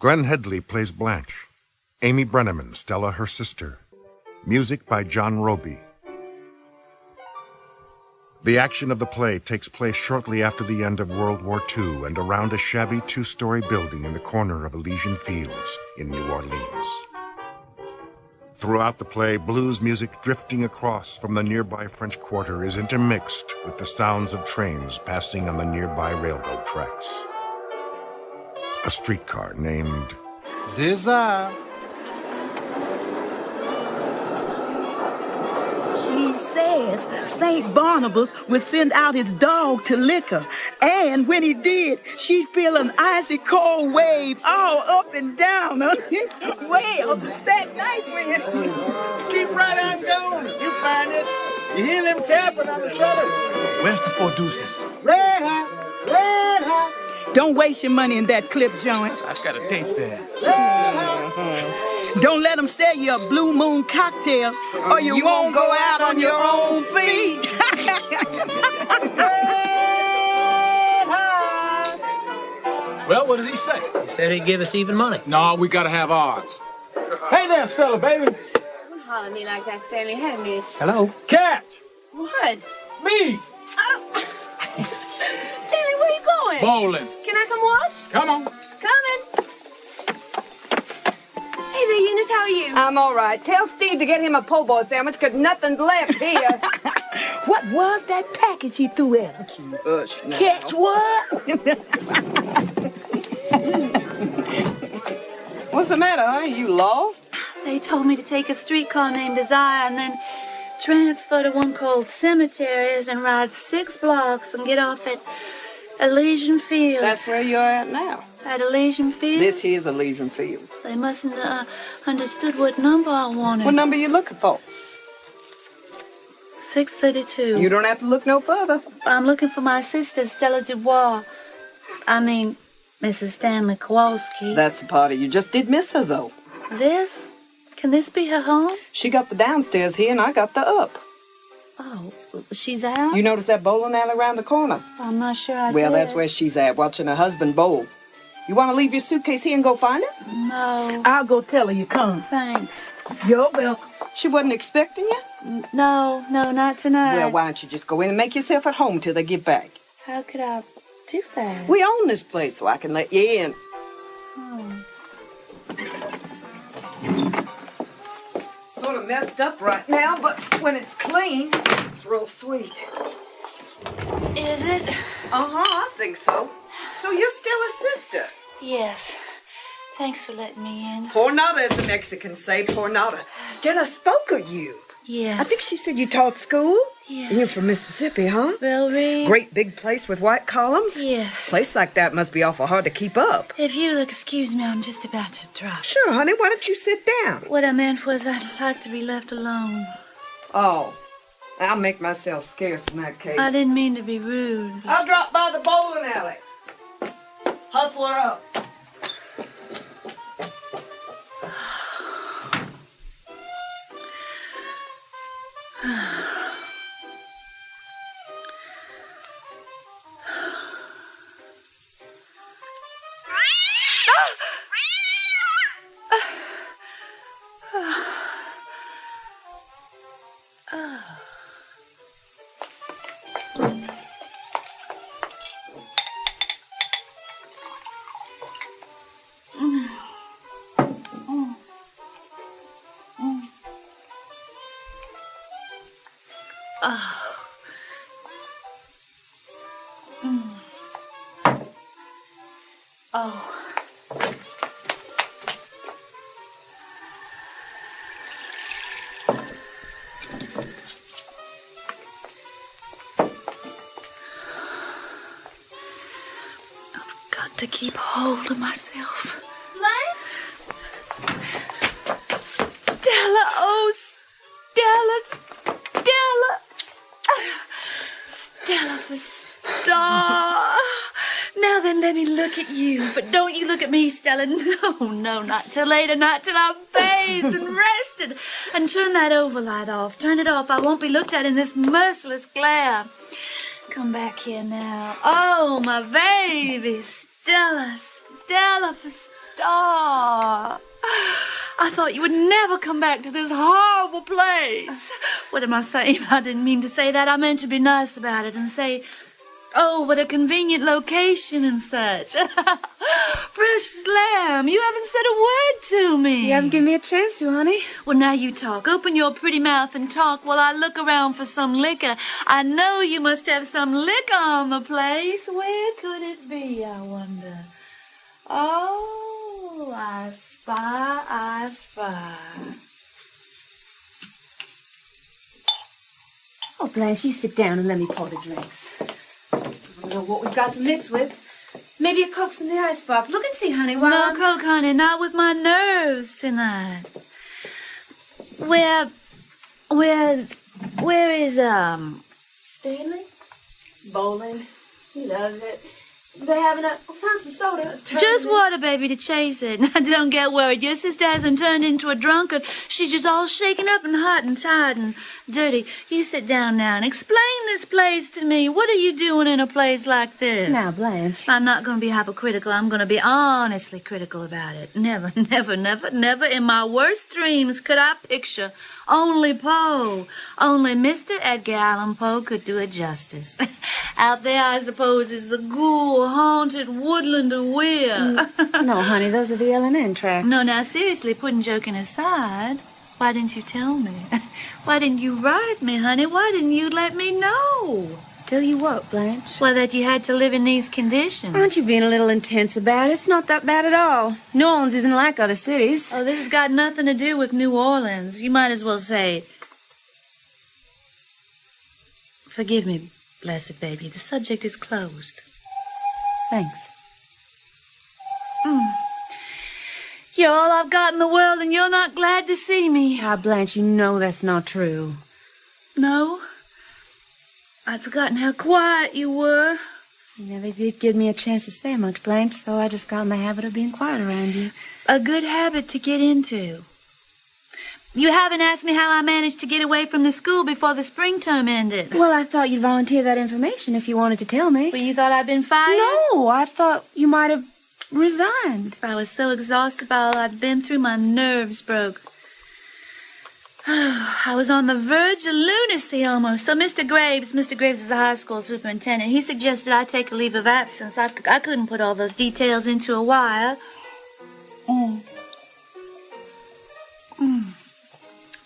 Glenn Headley plays Blanche. Amy Brenneman, Stella, her sister. Music by John Roby. The action of the play takes place shortly after the end of World War II and around a shabby two-story building in the corner of Elysian Fields in New Orleans. Throughout the play, blues music drifting across from the nearby French Quarter is intermixed with the sounds of trains passing on the nearby railroad tracks. A streetcar named Desire. He says St. Barnabas would send out his dog to lick her. And when he did, she'd feel an icy cold wave all up and down her. Well, that night when... Keep right on going. You find it. You hear them tapping on the shutter. Where's the four deuces? Red hot. Red hot. Don't waste your money in that clip joint. I've got a date there. Red hot. Don't let them sell you a Blue Moon cocktail, or you won't go out on your own feet. Well, what did he say? He said he'd give us even money. No, we gotta have odds. Hey there, Stella, baby. Don't holler at me like that, Stanley. Hey, Mitch. Hello? Catch! What? Me! Stanley, where you going? Bowling. Can I come watch? Come on. Coming. Hey there, Eunice, how are you? I'm all right. Tell Steve to get him a po' boy sandwich, because nothing's left here. What was that package he threw at her? Hush now. Catch what? What's the matter, honey? You lost? They told me to take a streetcar named Desire and then transfer to one called Cemeteries and ride 6 blocks and get off at Elysian Fields. That's where you're at now. At Elysian Fields? This here's Elysian Fields. They mustn't understood what number I wanted. What number you looking for? 632. You don't have to look no further. I'm looking for my sister, Stella Dubois. I mean, Mrs. Stanley Kowalski. That's the party. You just did miss her, though. This? Can this be her home? She got the downstairs here, and I got the up. Oh, she's out? You notice that bowling alley around the corner? I'm not sure I Well, did. that's where she's at, watching her husband bowl. You want to leave your suitcase here and go find her? No. I'll go tell her you come. Thanks. You're welcome. She wasn't expecting you? No, not tonight. Well, why don't you just go in and make yourself at home till they get back? How could I do that? We own this place, so I can let you in. Oh. Sort of messed up right now, but when it's clean, it's real sweet. Is it? Uh-huh, I think so. So you're still a sister? Yes. Thanks for letting me in. Por nada, as the Mexicans say, por nada. Stella spoke of you. Yes. I think she said you taught school. Yes. And you're from Mississippi, huh? Well, Reed. Great big place with white columns? Yes. Place like that must be awful hard to keep up. If you'll excuse me, I'm just about to drop. Sure, honey. Why don't you sit down? What I meant was I'd like to be left alone. Oh, I'll make myself scarce in that case. I didn't mean to be rude. I'll drop by the bowling alley. Hustle her up. Oh. I've got to keep hold of myself. Blanche? Stella, oh, Stella for star. Now then, let me look at you. But don't you look at me, Stella. No, not till later, not till I'm bathed and rested. And turn that overlight off. Turn it off. I won't be looked at in this merciless glare. Come back here now. Oh, my baby. Stella for Star. I thought you would never come back to this horrible place. What am I saying? I didn't mean to say that. I meant to be nice about it and say, oh, what a convenient location and such. Precious lamb, you haven't said a word to me. You haven't given me a chance to, honey. Well, now you talk. Open your pretty mouth and talk while I look around for some liquor. I know you must have some liquor on the place. Where could it be, I wonder? Oh, I spy. Oh, Blanche, you sit down and let me pour the drinks. I don't know what we've got to mix with. Maybe a Coke's in the icebox. Look and see, honey. No Coke, honey. Not with my nerves tonight. Where is, Stanley? Bowling. He loves it. They having found some soda. Just water, baby, to chase it. Now, don't get worried. Your sister hasn't turned into a drunkard. She's just all shaken up and hot and tired and dirty. You sit down now and explain this place to me. What are you doing in a place like this? Now, Blanche. I'm not going to be hypocritical. I'm going to be honestly critical about it. Never in my worst dreams could I picture only Poe. Only Mr. Edgar Allan Poe could do it justice. Out there, I suppose, is the ghoul-haunted woodland of Weir. No, honey, those are the L&N tracks. No, now, seriously, putting joking aside, why didn't you tell me? Why didn't you write me, honey? Why didn't you let me know? Tell you what, Blanche? Well, that you had to live in these conditions. Aren't you being a little intense about it? It's not that bad at all. New Orleans isn't like other cities. Oh, this has got nothing to do with New Orleans. You might as well say... Forgive me, blessed baby. The subject is closed. Thanks. You're all I've got in the world, and you're not glad to see me. Ah, Blanche, you know that's not true. No? I'd forgotten how quiet you were. You never did give me a chance to say much, Blanche, so I just got in the habit of being quiet around you. A good habit to get into. You haven't asked me how I managed to get away from the school before the spring term ended. Well, I thought you'd volunteer that information if you wanted to tell me. But you thought I'd been fired? No, I thought you might have resigned. I was so exhausted by all I'd been through, my nerves broke. I was on the verge of lunacy almost. So Mr. Graves is the high school superintendent. He suggested I take a leave of absence. I couldn't put all those details into a wire.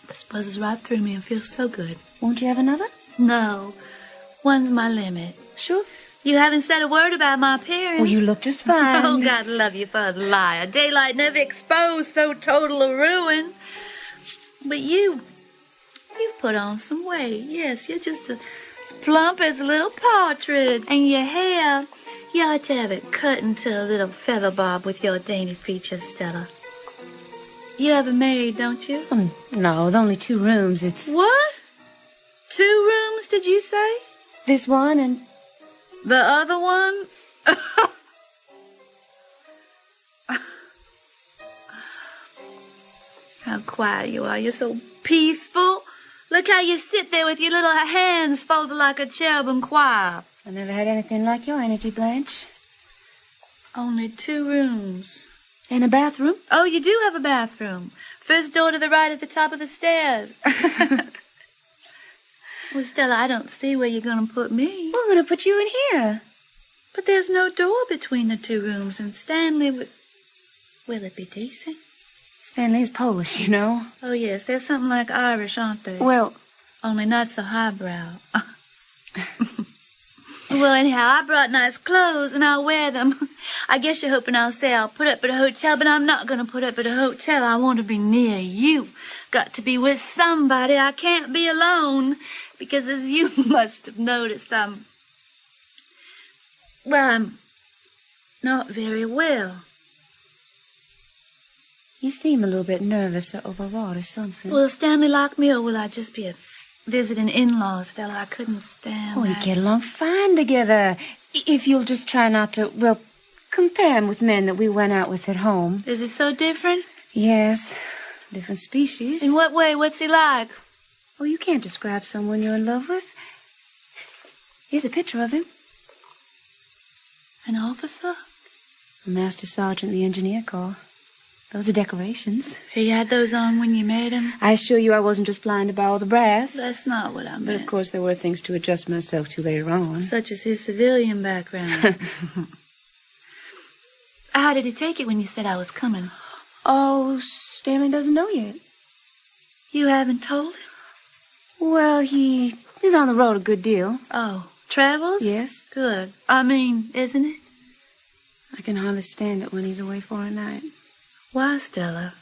This buzzes right through me and feels so good. Won't you have another? No. One's my limit. Sure. You haven't said a word about my appearance. Well, you look just fine. Oh, God love you for a liar. Daylight never exposed so total a ruin. But you've put on some weight. Yes, you're just as plump as a little partridge. And your hair, you ought to have it cut into a little feather bob with your dainty features, Stella. You have a maid, don't you? No, with only 2 rooms, it's... What? 2 rooms, did you say? This one and... The other one? How quiet you are. You're so peaceful. Look how you sit there with your little hands folded like a cherubim choir. I never had anything like your energy, Blanche. Only 2 rooms. And a bathroom? Oh, you do have a bathroom. First door to the right at the top of the stairs. Well, Stella, I don't see where you're going to put me. We're going to put you in here. But there's no door between the 2 rooms, and Stanley would... Will it be decent? Stanley's Polish, you know. Oh, yes, they're something like Irish, aren't they? Well... Only not so highbrow. Well, anyhow, I brought nice clothes, and I'll wear them. I guess you're hoping I'll say I'll put up at a hotel, but I'm not going to put up at a hotel. I want to be near you. Got to be with somebody. I can't be alone, because as you must have noticed, I'm not very well. You seem a little bit nervous or overwrought or something. Will Stanley lock me, or will I just be a visiting in-law, Stella? I couldn't stand Oh, that. you get along fine together. If you'll just try not to, well, compare him with men that we went out with at home. Is he so different? Yes, different species. In what way? What's he like? Oh, you can't describe someone you're in love with. Here's a picture of him. An officer? A master sergeant in the engineer corps. Those are decorations. He had those on when you met him? I assure you I wasn't just flying to borrow the brass. That's not what I meant. But of course there were things to adjust myself to later on. Such as his civilian background. How did he take it when you said I was coming? Oh, Stanley doesn't know yet. You haven't told him? Well, he's on the road a good deal. Oh, travels? Yes. Good. I mean, isn't it? I can hardly stand it when he's away for a night. Why, Stella?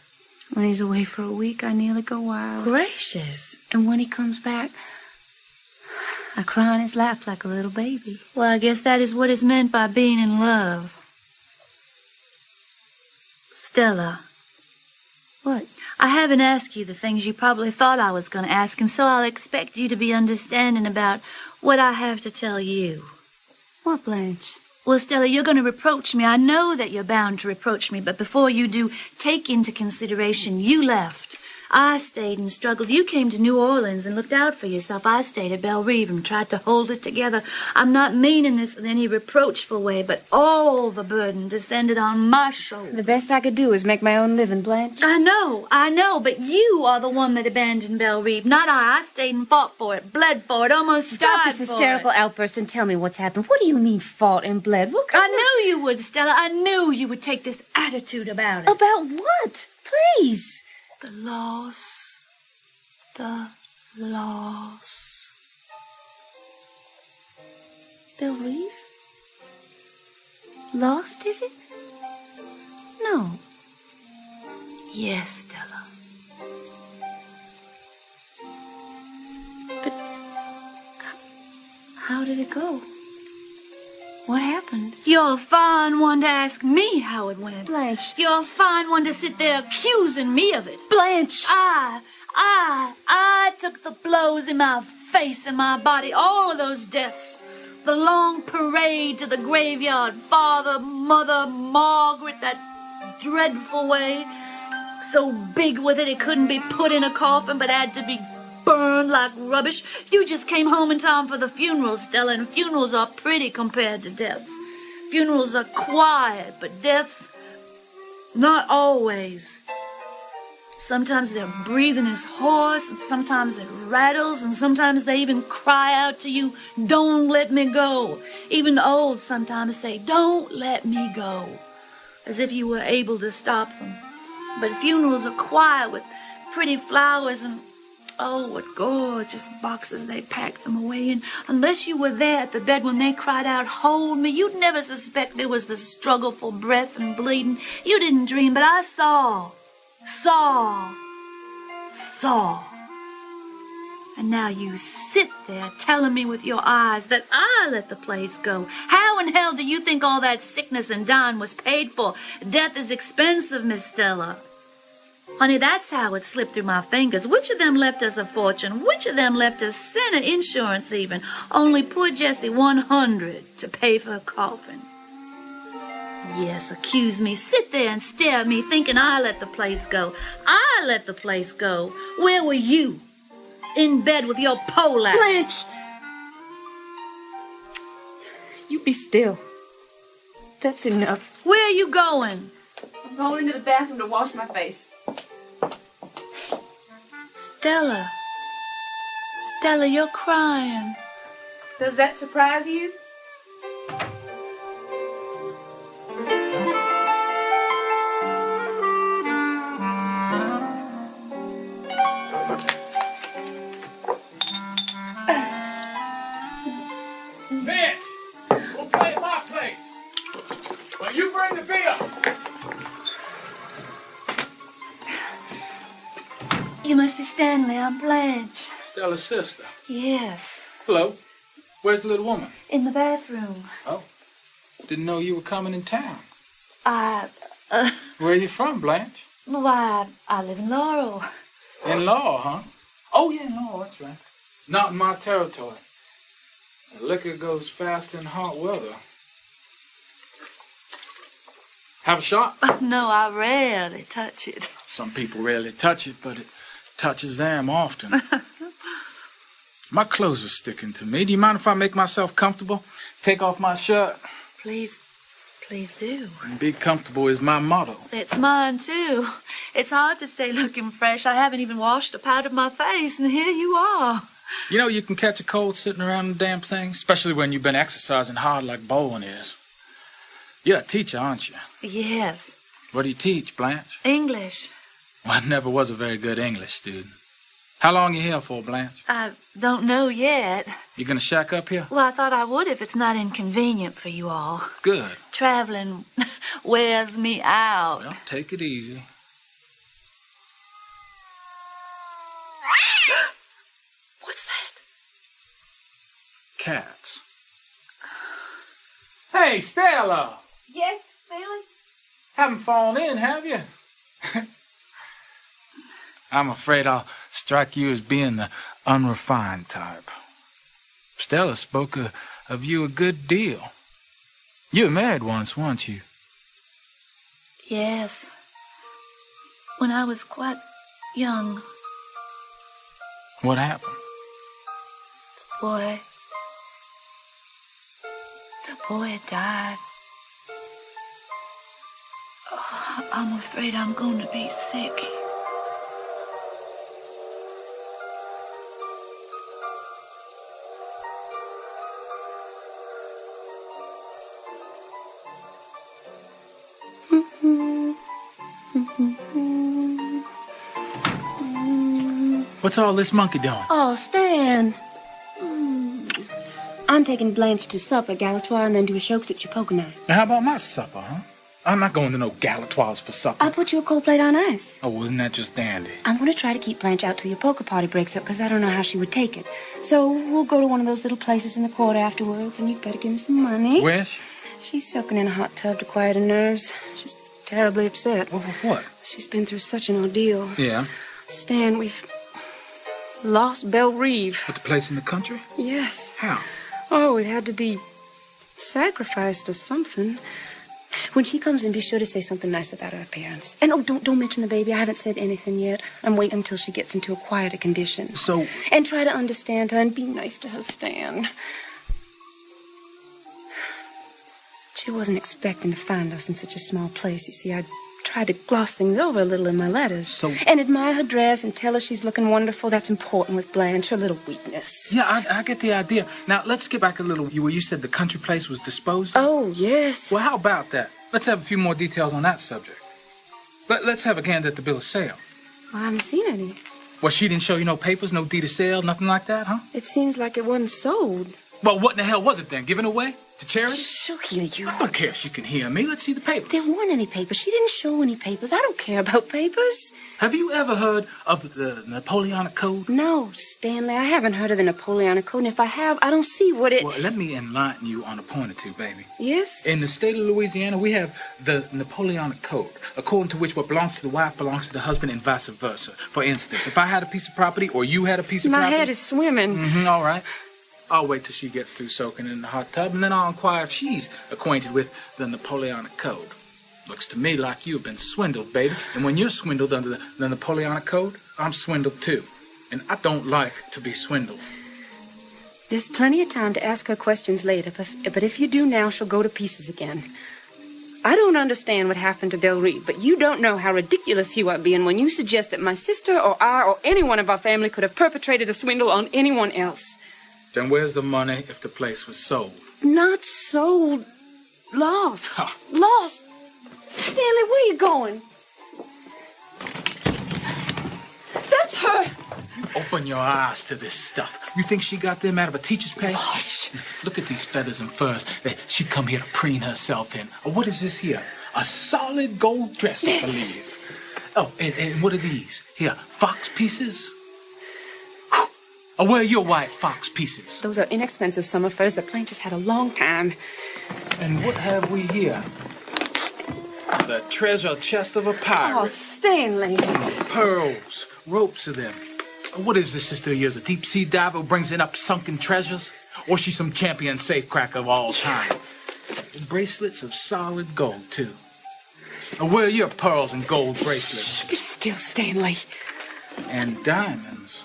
When he's away for a week, I nearly go wild. Gracious. And when he comes back, I cry on his lap like a little baby. Well, I guess that is what is meant by being in love. Stella. What? I haven't asked you the things you probably thought I was going to ask, and so I'll expect you to be understanding about what I have to tell you. What, Blanche? Well, Stella, you're going to reproach me. I know that you're bound to reproach me, but before you do, take into consideration you left. I stayed and struggled. You came to New Orleans and looked out for yourself. I stayed at Belle Reve and tried to hold it together. I'm not meaning this in any reproachful way, but all the burden descended on my shoulders. The best I could do was make my own living, Blanche. I know, but you are the one that abandoned Belle Reve, not I. I stayed and fought for it, bled for it, almost Stop died this for hysterical it. outburst and tell me what's happened. What do you mean fought and bled? What kind I knew you would, Stella. I knew you would take this attitude about it. About what? Please. The loss. The loss. Belle Reve? Lost, is it? No. Yes, Stella. But how did it go? What happened? You're a fine one to ask me how it went. Blanche. You're a fine one to sit there accusing me of it. Blanche. I took the blows in my face and my body, all of those deaths. The long parade to the graveyard, father, mother, Margaret, that dreadful way. So big with it couldn't be put in a coffin, but had to be burned like rubbish. You just came home in time for the funeral, Stella, and funerals are pretty compared to deaths. Funerals are quiet, but deaths, not always. Sometimes their breathing is hoarse, and sometimes it rattles, and sometimes they even cry out to you, "Don't let me go." Even the old sometimes say, "Don't let me go," as if you were able to stop them. But funerals are quiet with pretty flowers and, oh, what gorgeous boxes they packed them away in. Unless you were there at the bed when they cried out, "Hold me," you'd never suspect there was the struggle for breath and bleeding. You didn't dream, but I saw. And now you sit there telling me with your eyes that I let the place go. How in hell do you think all that sickness and dying was paid for? Death is expensive, Miss Stella. Honey, that's how it slipped through my fingers. Which of them left us a fortune? Which of them left us cent of insurance even? Only poor Jessie $100 to pay for her coffin. Yes, accuse me. Sit there and stare at me thinking I let the place go. I let the place go. Where were you? In bed with your Polak. Blanche! You be still. That's enough. Where are you going? I'm going into the bathroom to wash my face. Stella. Stella, you're crying. Does that surprise you? Mitch, we'll play at my place. But you bring the beer. You must be Stanley. I'm Blanche. Stella's sister. Yes. Hello. Where's the little woman? In the bathroom. Oh. Didn't know you were coming in town. Where are you from, Blanche? Why, I live in Laurel. In Law, huh? Oh, yeah, in Law, that's right. Not in my territory. The liquor goes fast in hot weather. Have a shot? No, I rarely touch it. Some people rarely touch it, but it touches them often. My clothes are sticking to me. Do you mind if I make myself comfortable? Take off my shirt? Please Please do. And be comfortable is my motto. It's mine, too. It's hard to stay looking fresh. I haven't even washed or powdered my face, and here you are. You know, you can catch a cold sitting around the damn thing, especially when you've been exercising hard like Bowen is. You're a teacher, aren't you? Yes. What do you teach, Blanche? English. Well, I never was a very good English student. How long you here for, Blanche? I don't know yet. You gonna shack up here? Well, I thought I would if it's not inconvenient for you all. Good. Traveling wears me out. Well, take it easy. What's that? Cats. Hey, Stella! Yes, Stanley? Haven't fallen in, have you? I'm afraid I'll strike you as being the unrefined type. Stella spoke of you a good deal. You were married once, weren't you? Yes. When I was quite young. What happened? The boy died. Oh, I'm afraid I'm going to be sick. What's all this monkey doing? Oh, Stan. I'm taking Blanche to supper, Galatoire, and then to a show at your poker night. Now, how about my supper, huh? I'm not going to no Galatoires for supper. I'll put you a cold plate on ice. Oh, well, isn't that just dandy? I'm going to try to keep Blanche out till your poker party breaks up, because I don't know how she would take it. So we'll go to one of those little places in the quarter afterwards, and you better give me some money. Where? She's soaking in a hot tub to quiet her nerves. She's terribly upset. Well, for what? She's been through such an ordeal. Yeah. Stan, we've lost Belle Reeve. What, the place in the country? Yes. How? Oh, it had to be sacrificed or something. When she comes in, be sure to say something nice about her appearance. And don't mention the baby. I haven't said anything yet. I'm waiting until she gets into a quieter condition. So... And try to understand her and be nice to her, Stan. She wasn't expecting to find us in such a small place. You see, I tried to gloss things over a little in my letters. And admire her dress and tell her she's looking wonderful. That's important with Blanche, her little weakness. Yeah, I get the idea. Now, let's get back a little. You said the country place was disposed of? Oh, yes. Well, how about that? Let's have a few more details on that subject. Let's have a gander at the bill of sale. Well, I haven't seen any. Well, she didn't show you no papers, no deed of sale, nothing like that, huh? It seems like it wasn't sold. Well, what in the hell was it then? Given away? To charity? She'll hear you. I don't care if she can hear me. Let's see the papers. There weren't any papers. She didn't show any papers. I don't care about papers. Have you ever heard of the Napoleonic Code? No, Stanley, I haven't heard of the Napoleonic Code, and if I have, I don't see what it... Well, let me enlighten you on a point or two, baby. Yes? In the state of Louisiana, we have the Napoleonic Code, according to which what belongs to the wife belongs to the husband and vice versa. For instance, if I had a piece of property or you had a piece of property... My head is swimming. All right. I'll wait till she gets through soaking in the hot tub, and then I'll inquire if she's acquainted with the Napoleonic Code. Looks to me like you've been swindled, baby. And when you're swindled under the Napoleonic Code, I'm swindled too. And I don't like to be swindled. There's plenty of time to ask her questions later, but if you do now, she'll go to pieces again. I don't understand what happened to Belle Reeve, but you don't know how ridiculous you are being when you suggest that my sister or I or any one of our family could have perpetrated a swindle on anyone else. Then where's the money if the place was sold? Not sold. Lost. Huh. Lost. Stanley, where are you going? That's her. Open your eyes to this stuff. You think she got them out of a teacher's pay? Gosh. Look at these feathers and furs that she come here to preen herself in. Oh, what is this here? A solid gold dress, I believe. Oh, and what are these? Here, fox pieces? Oh, where are your white fox pieces? Those are inexpensive summer furs that Blanche has had a long time. And what have we here? The treasure chest of a pirate. Oh, Stanley. Pearls, ropes of them. What is this sister of yours, a deep-sea diver who brings in up sunken treasures? Or she's some champion safecracker of all time? Bracelets of solid gold, too. And where are your pearls and gold bracelets? Be still, Stanley. And diamonds.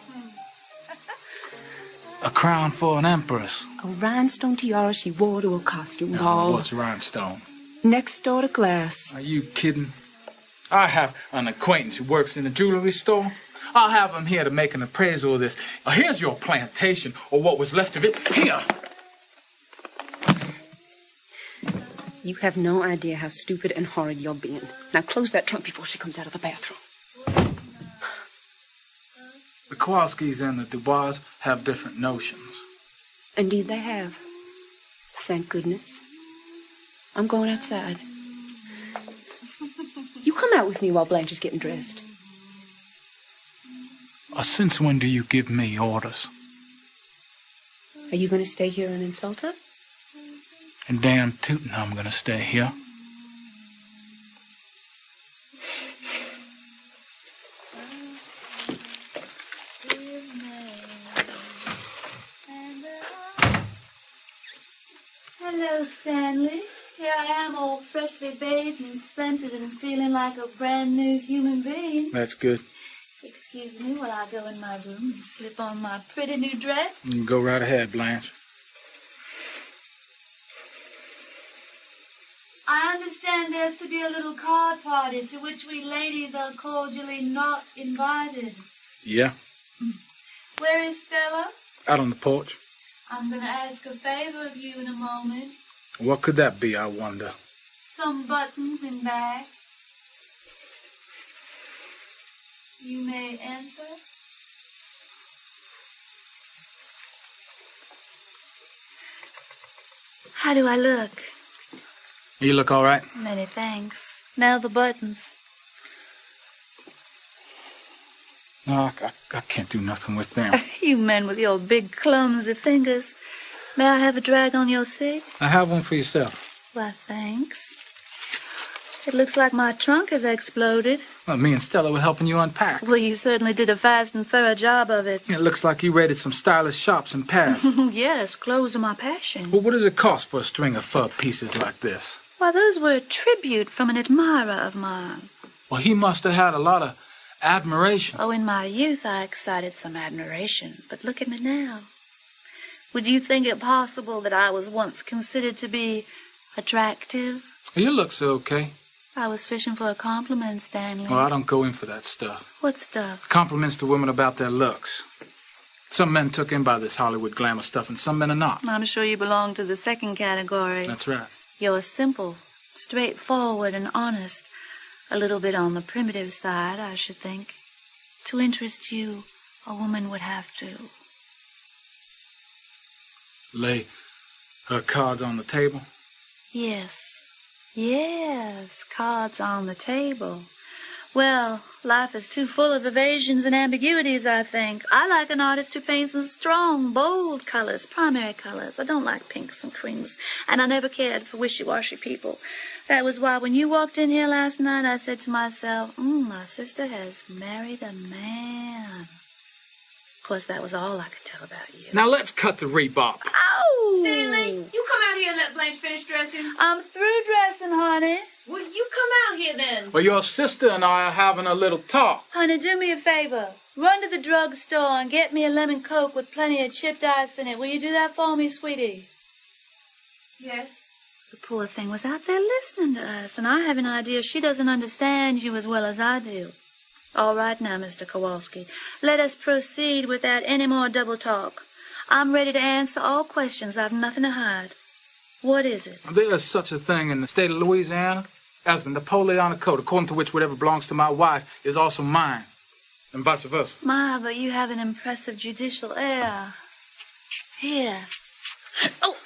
A crown for an empress. A rhinestone tiara she wore to a costume ball. What's rhinestone? Next door to glass. Are you kidding? I have an acquaintance who works in a jewelry store. I'll have him here to make an appraisal of this. Here's your plantation, or what was left of it. Here. You have no idea how stupid and horrid you're being. Now close that trunk before she comes out of the bathroom. The Kowalskis and the Dubois have different notions. Indeed they have. Thank goodness. I'm going outside. You come out with me while Blanche is getting dressed. Since when do you give me orders? Are you going to stay here and insult her? And damn tootin' I'm gonna stay here. Hello, Stanley. Here I am, all freshly bathed and scented and feeling like a brand new human being. That's good. Excuse me while I go in my room and slip on my pretty new dress. You can go right ahead, Blanche. I understand there's to be a little card party to which we ladies are cordially not invited. Yeah? Where is Stella? Out on the porch. I'm going to ask a favor of you in a moment. What could that be, I wonder? Some buttons in back. You may enter. How do I look? You look all right? Many thanks. Now the buttons. No, I can't do nothing with them. You men with your big clumsy fingers. May I have a drag on your seat? I have one for yourself. Why, thanks. It looks like my trunk has exploded. Well, me and Stella were helping you unpack. Well, you certainly did a fast and thorough job of it. It looks like you raided some stylish shops in Paris. Yes, clothes are my passion. Well, what does it cost for a string of fur pieces like this? Why, those were a tribute from an admirer of mine. Well, he must have had a lot of admiration. Oh, in my youth I excited some admiration, but look at me now. Would you think it possible that I was once considered to be attractive? You look so okay. I was fishing for a compliment, Stanley. Well, I don't go in for that stuff. What stuff? Compliments to women about their looks. Some men took in by this Hollywood glamour stuff, and some men are not. I'm sure you belong to the second category. That's right. You're simple, straightforward, and honest. A little bit on the primitive side, I should think. To interest you, a woman would have to lay her cards on the table? Yes, cards on the table. Well, life is too full of evasions and ambiguities, I think. I like an artist who paints in strong, bold colors, primary colors. I don't like pinks and creams, and I never cared for wishy-washy people. That was why when you walked in here last night, I said to myself, my sister has married a man. Of course, that was all I could tell about you. Now let's cut the rebop. Ow! Stanley, you come out here and let Blanche finish dressing. I'm through dressing, honey. Well, you come out here then. Well, your sister and I are having a little talk. Honey, do me a favor. Run to the drugstore and get me a lemon Coke with plenty of chipped ice in it. Will you do that for me, sweetie? Yes. The poor thing was out there listening to us, and I have an idea she doesn't understand you as well as I do. All right now, Mr. Kowalski. Let us proceed without any more double talk. I'm ready to answer all questions. I've nothing to hide. What is it? There is such a thing in the state of Louisiana as the Napoleonic Code, according to which whatever belongs to my wife is also mine, and vice versa. My, but you have an impressive judicial air. Here. Oh!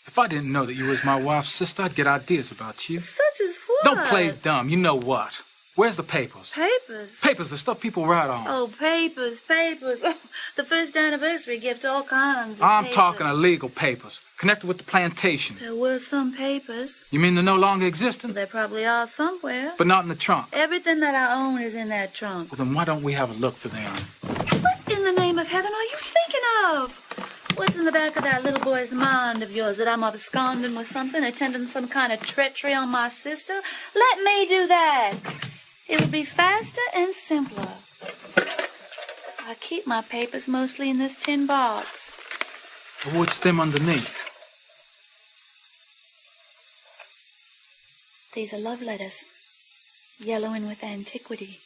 If I didn't know that you was my wife's sister, I'd get ideas about you. Such as what? Don't play dumb. You know what? Where's the papers? Papers? Papers, the stuff people write on. Oh, papers. Oh, the first anniversary gift, all kinds of I'm papers. talking illegal papers, connected with the plantation. There were some papers. You mean they're no longer existent? There probably are somewhere. But not in the trunk. Everything that I own is in that trunk. Well, then why don't we have a look for them? What in the name of heaven are you thinking of? What's in the back of that little boy's mind of yours? That I'm absconding with something, attempting some kind of treachery on my sister? Let me do that. It would be faster and simpler. I keep my papers mostly in this tin box. What's them underneath? These are love letters, yellowing with antiquity.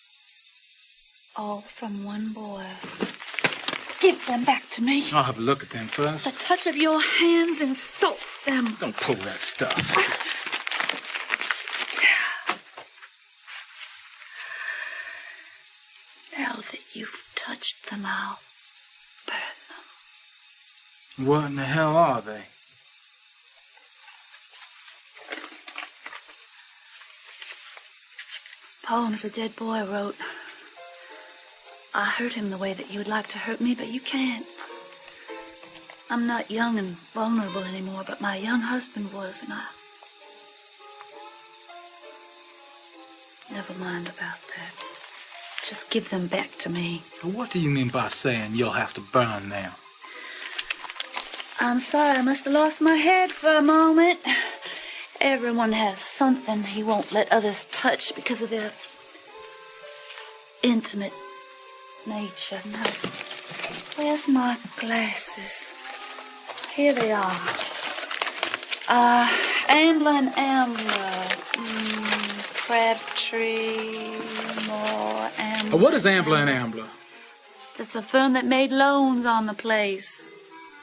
All from one boy. Give them back to me. I'll have a look at them first. The touch of your hands insults them. Don't pull that stuff. Now that you've touched them, I'll burn them. What in the hell are they? Poems a dead boy wrote. I hurt him the way that you would like to hurt me, but you can't. I'm not young and vulnerable anymore, but my young husband was, and I... Never mind about that. Just give them back to me. What do you mean by saying you'll have to burn them? I'm sorry, I must have lost my head for a moment. Everyone has something he won't let others touch because of their intimate nature. No. Where's my glasses? Here they are. Ambler and Ambler. Crabtree, more Ambler. What is Ambler and Ambler? That's a firm that made loans on the place.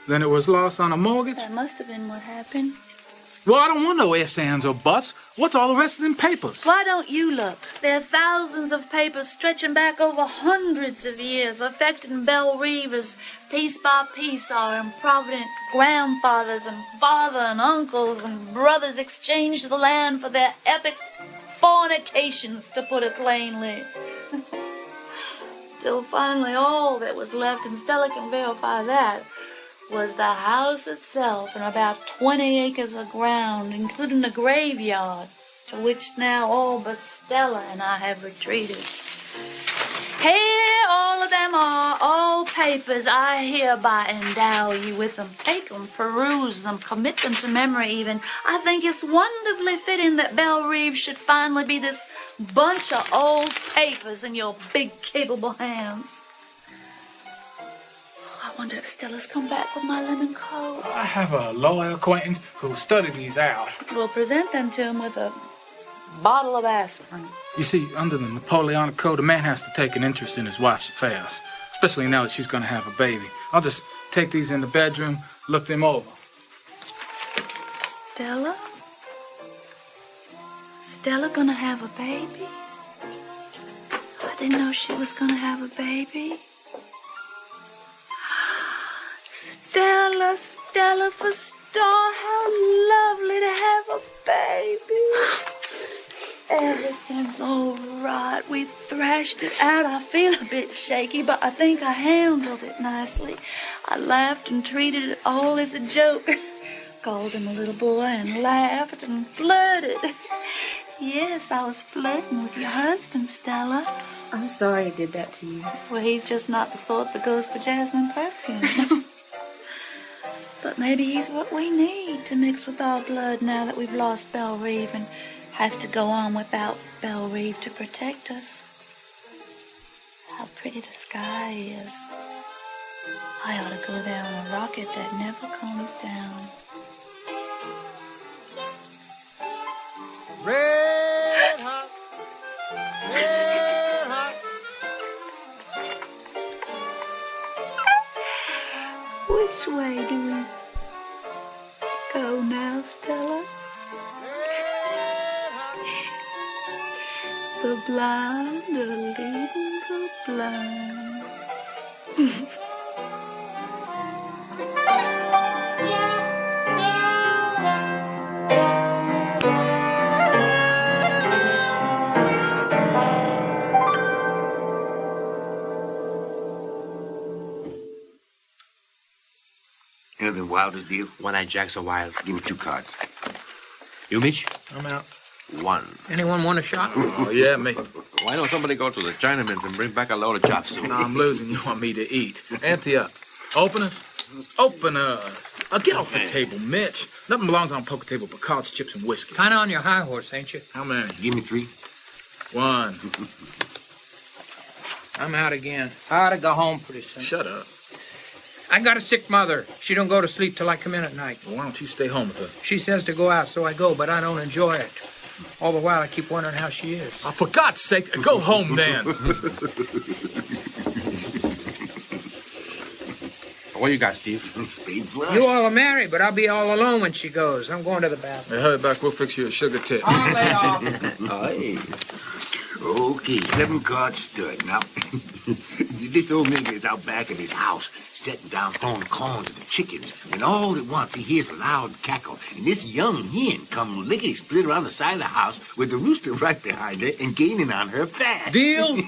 Then it was lost on a mortgage? That must have been what happened. Well, I don't want no ifs, ands, or buts. What's all the rest of them papers? Why don't you look? There are thousands of papers stretching back over hundreds of years, affecting Belle Reavers piece by piece. Our improvident grandfathers and father and uncles and brothers exchanged the land for their epic fornications, to put it plainly. Till finally all that was left, and Stella can verify that, was the house itself and about 20 acres of ground, including a graveyard, to which now all but Stella and I have retreated. Here all of them are, all papers. I hereby endow you with them. Take them, peruse them, commit them to memory even. I think it's wonderfully fitting that Belle Reeve should finally be this bunch of old papers in your big capable hands. I wonder if Stella's come back with my lemon coat. I have a lawyer acquaintance who'll study these out. We'll present them to him with a bottle of aspirin. You see, under the Napoleonic Code, a man has to take an interest in his wife's affairs, especially now that she's going to have a baby. I'll just take these in the bedroom, look them over. Stella? Stella gonna have a baby? I didn't know she was gonna have a baby. Stella, Stella for Star, how lovely to have a baby. Everything's all right. We thrashed it out. I feel a bit shaky, but I think I handled it nicely. I laughed and treated it all as a joke. Called him a little boy and laughed and flirted. Yes, I was flirting with your husband, Stella. I'm sorry I did that to you. Well, he's just not the sort that goes for jasmine perfume. But maybe he's what we need to mix with our blood now that we've lost Belle Reeve and have to go on without Belle Reeve to protect us. How pretty the sky is. I ought to go there on a rocket that never comes down. Red hot, red hot. Which way do we go now, Stella? The blind are leading the blind. Anything wild as deal? One-eyed Jack's a wild. Give me 2 cards. You, Mitch? I'm out. 1. Anyone want a shot? Oh, yeah, me. Why don't somebody go to the Chinaman's and bring back a load of chop suey? No, I'm losing. You want me to eat. Ante up. Openers? Openers. Get off the table, Mitch. Nothing belongs on a poker table but cards, chips, and whiskey. Kind of on your high horse, ain't you? How many? Give me 3. 1. I'm out again. I ought to go home pretty soon. Shut up. I got a sick mother. She don't go to sleep till I come in at night. Well, why don't you stay home with her? She says to go out, so I go, but I don't enjoy it. All the while, I keep wondering how she is. Oh, for God's sake, go home then. What you got, Steve? Speed flush. You all are married, but I'll be all alone when she goes. I'm going to the bathroom. Hey, hurry back. We'll fix you a sugar tip. I'll lay off. Hey. Okay, 7 cards stood. Now, this old nigga is out back of his house, setting down throwing corn to the chickens. And all at once, he hears a loud cackle. And this young hen come lickety-split around the side of the house with the rooster right behind her and gaining on her fast. Deal?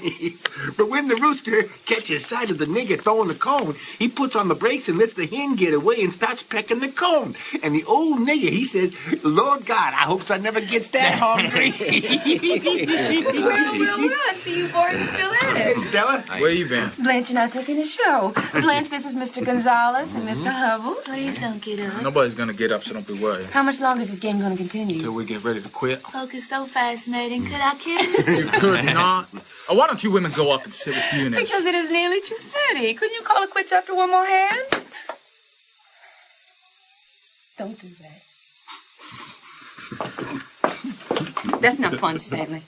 But when the rooster catches sight of the nigger throwing the corn, he puts on the brakes and lets the hen get away and starts pecking the corn. And the old nigger, he says, Lord God, I hope I never gets that hungry. Well, I see you boys are still at Hey, it. Stella. Where you been? Blanche and I taking a show. Blanche, this is Mr. Gonzalez and Mr. Hubble. Please don't get up. Nobody's gonna get up, so don't be worried. How much longer is this game going to continue? Till we get ready to quit. Oh, it's so fascinating. Could I kiss? You could not. Oh, why don't you women go up and sit with Eunice? Because it is nearly 2:30. Couldn't you call it quits after one more hand? Don't do that. That's not fun, Stanley.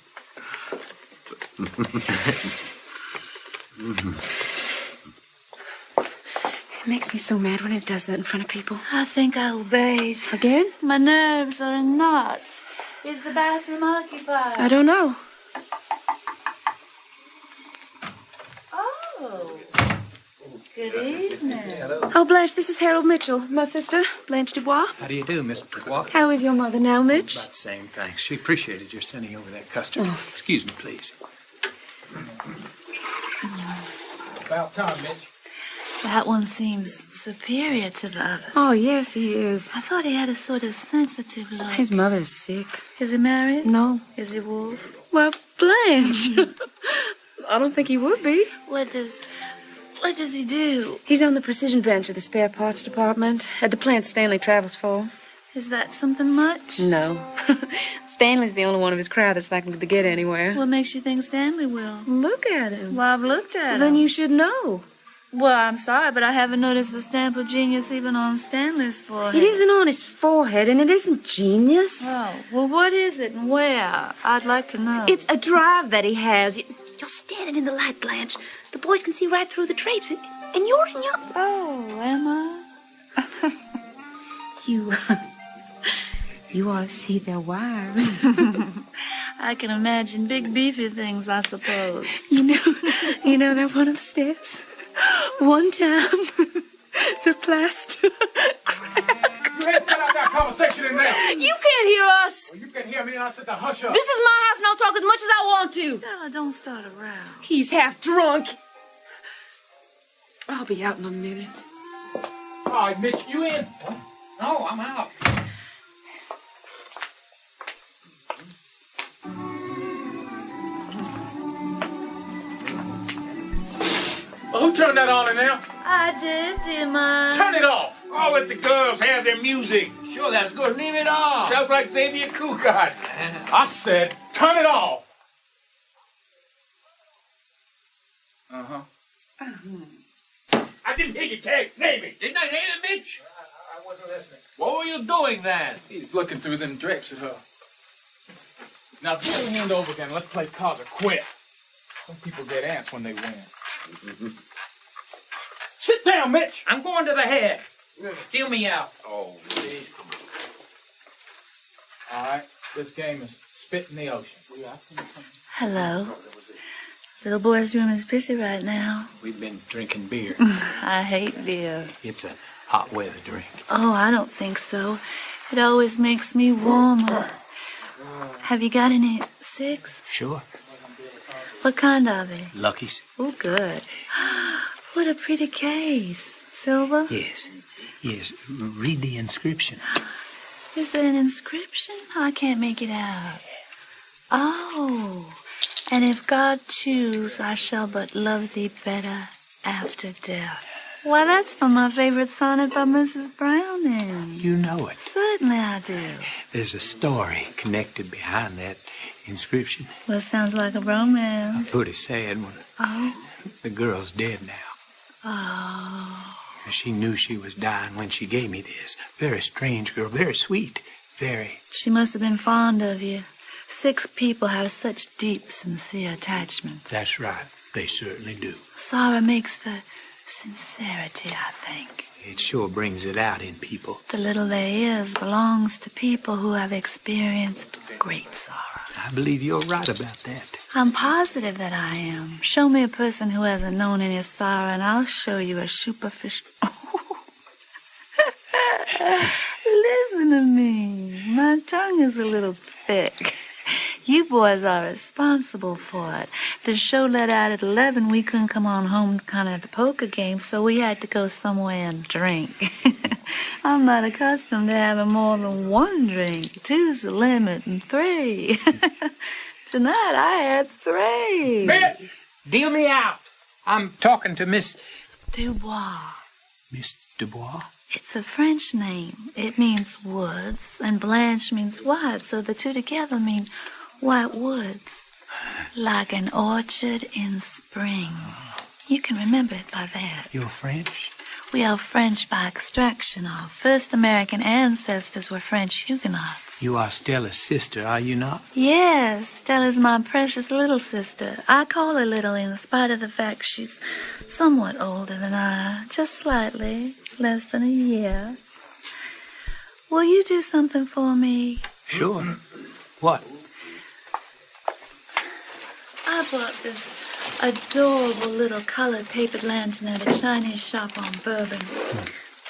It makes me so mad when it does that in front of people. I think I will bathe. Again? My nerves are in knots. Is the bathroom occupied? I don't know. Oh. Good evening. Oh, Blanche, this is Harold Mitchell, my sister, Blanche Dubois. How do you do, Miss Dubois? How is your mother now, Mitch? About the same, thanks. She appreciated your sending over that custard. Oh. Excuse me, please. About time, Mitch. That one seems superior to the others. Oh, yes, he is. I thought he had a sort of sensitive look. His mother's sick. Is he married? No. Is he wolf? Well, Blanche. I don't think he would be. What does he do? He's on the precision bench of the spare parts department at the plant Stanley travels for. Is that something much? No. Stanley's the only one of his crowd that's likely to get anywhere. What makes you think Stanley will? Look at him. Well, I've looked at him. Then you should know. Well, I'm sorry, but I haven't noticed the stamp of genius even on Stanley's forehead. It isn't on his forehead, and it isn't genius. Oh, well, what is it and where? I'd like to know. It's a drive that he has. You're standing in the light, Blanche. The boys can see right through the drapes, and you're in your... Oh, am I? You ought to see their wives. I can imagine big beefy things, I suppose. You know that one upstairs? One time, the plaster cracked. You ain't got that conversation in there. You can't hear us. Well, you can hear me, and I said to hush up. This is my house, and I'll talk as much as I want to. Stella, don't start a row. He's half drunk. I'll be out in a minute. All right, Mitch, you in? No, I'm out. Well, who turned that on in there? I did, dear mine. Turn it off. I'll let the girls have their music. Sure, that's good. Leave it on. Sounds like Xavier Cougat. I said, turn it off. Uh-huh. I didn't hear you, Kay. Name it. Didn't I name it, Mitch? I wasn't listening. What were you doing then? He's looking through them drapes at her. Now, give your hand over again. Let's play cards or quit. Some people get ants when they win. Sit down, Mitch. I'm going to the head. Feel me out. Oh, please. All right. This game is spit in the ocean. Were you asking me something? Hello. Little boy's room is busy right now. We've been drinking beer. I hate beer. It's a hot weather drink. Oh, I don't think so. It always makes me warmer. Have you got any 6? Sure. What kind are they? Lucky's? Oh, good. What a pretty case. Silver? Yes. Yes. Read the inscription. Is there an inscription? Oh, I can't make it out. Oh. And if God choose, I shall but love thee better after death. Why, that's from my favorite sonnet by Mrs. Browning. You know it. Certainly I do. There's a story connected behind that inscription. Well, sounds like a romance. Pretty sad one. Oh? The girl's dead now. Oh. She knew she was dying when she gave me this. Very strange girl. Very sweet. Very. She must have been fond of you. 6 people have such deep, sincere attachments. That's right. They certainly do. Sorrow makes for sincerity, I think. It sure brings it out in people. The little there is belongs to people who have experienced great sorrow. I believe you're right about that. I'm positive that I am. Show me a person who hasn't known any sorrow, and I'll show you a superficial... Listen to me. My tongue is a little thick. You boys are responsible for it. The show let out at 11. We couldn't come on home kind of at the poker game, so we had to go somewhere and drink. I'm not accustomed to having more than 1 drink. 2's the limit, and 3. Tonight I had 3. Mitch, deal me out. I'm talking to Miss... Dubois. Miss Dubois? It's a French name. It means woods, and Blanche means white, so the 2 together mean white woods. Like an orchard in spring. You can remember it by that. You're French? We are French by extraction. Our first American ancestors were French Huguenots. You are Stella's sister, are you not? Yes, Stella's my precious little sister. I call her little in spite of the fact she's somewhat older than I. Just slightly. Less than a year. Will you do something for me? Sure. What? I bought this adorable little colored papered lantern at a Chinese shop on Bourbon.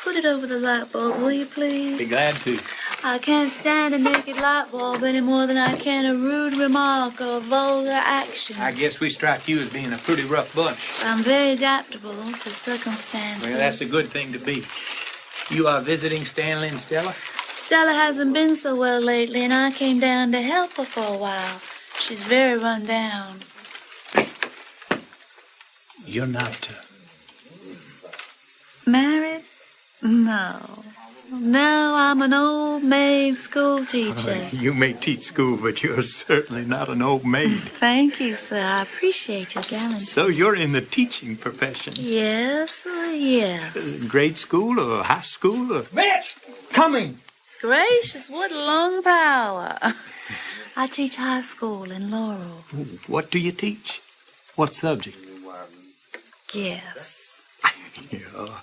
Put it over the light bulb, will you please? Be glad to. I can't stand a naked light bulb any more than I can a rude remark or a vulgar action. I guess we strike you as being a pretty rough bunch. I'm very adaptable to circumstances. Well, that's a good thing to be. You are visiting Stanley and Stella? Stella hasn't been so well lately, and I came down to help her for a while. She's very run down. You're not married? No. No, I'm an old maid school teacher. You may teach school, but you're certainly not an old maid. Thank you, sir. I appreciate your gallantry. So you're in the teaching profession? Yes, yes. Grade school or high school or... Mitch! Coming! Gracious, what lung power. I teach high school in Laurel. What do you teach? What subject? Guess. Yeah.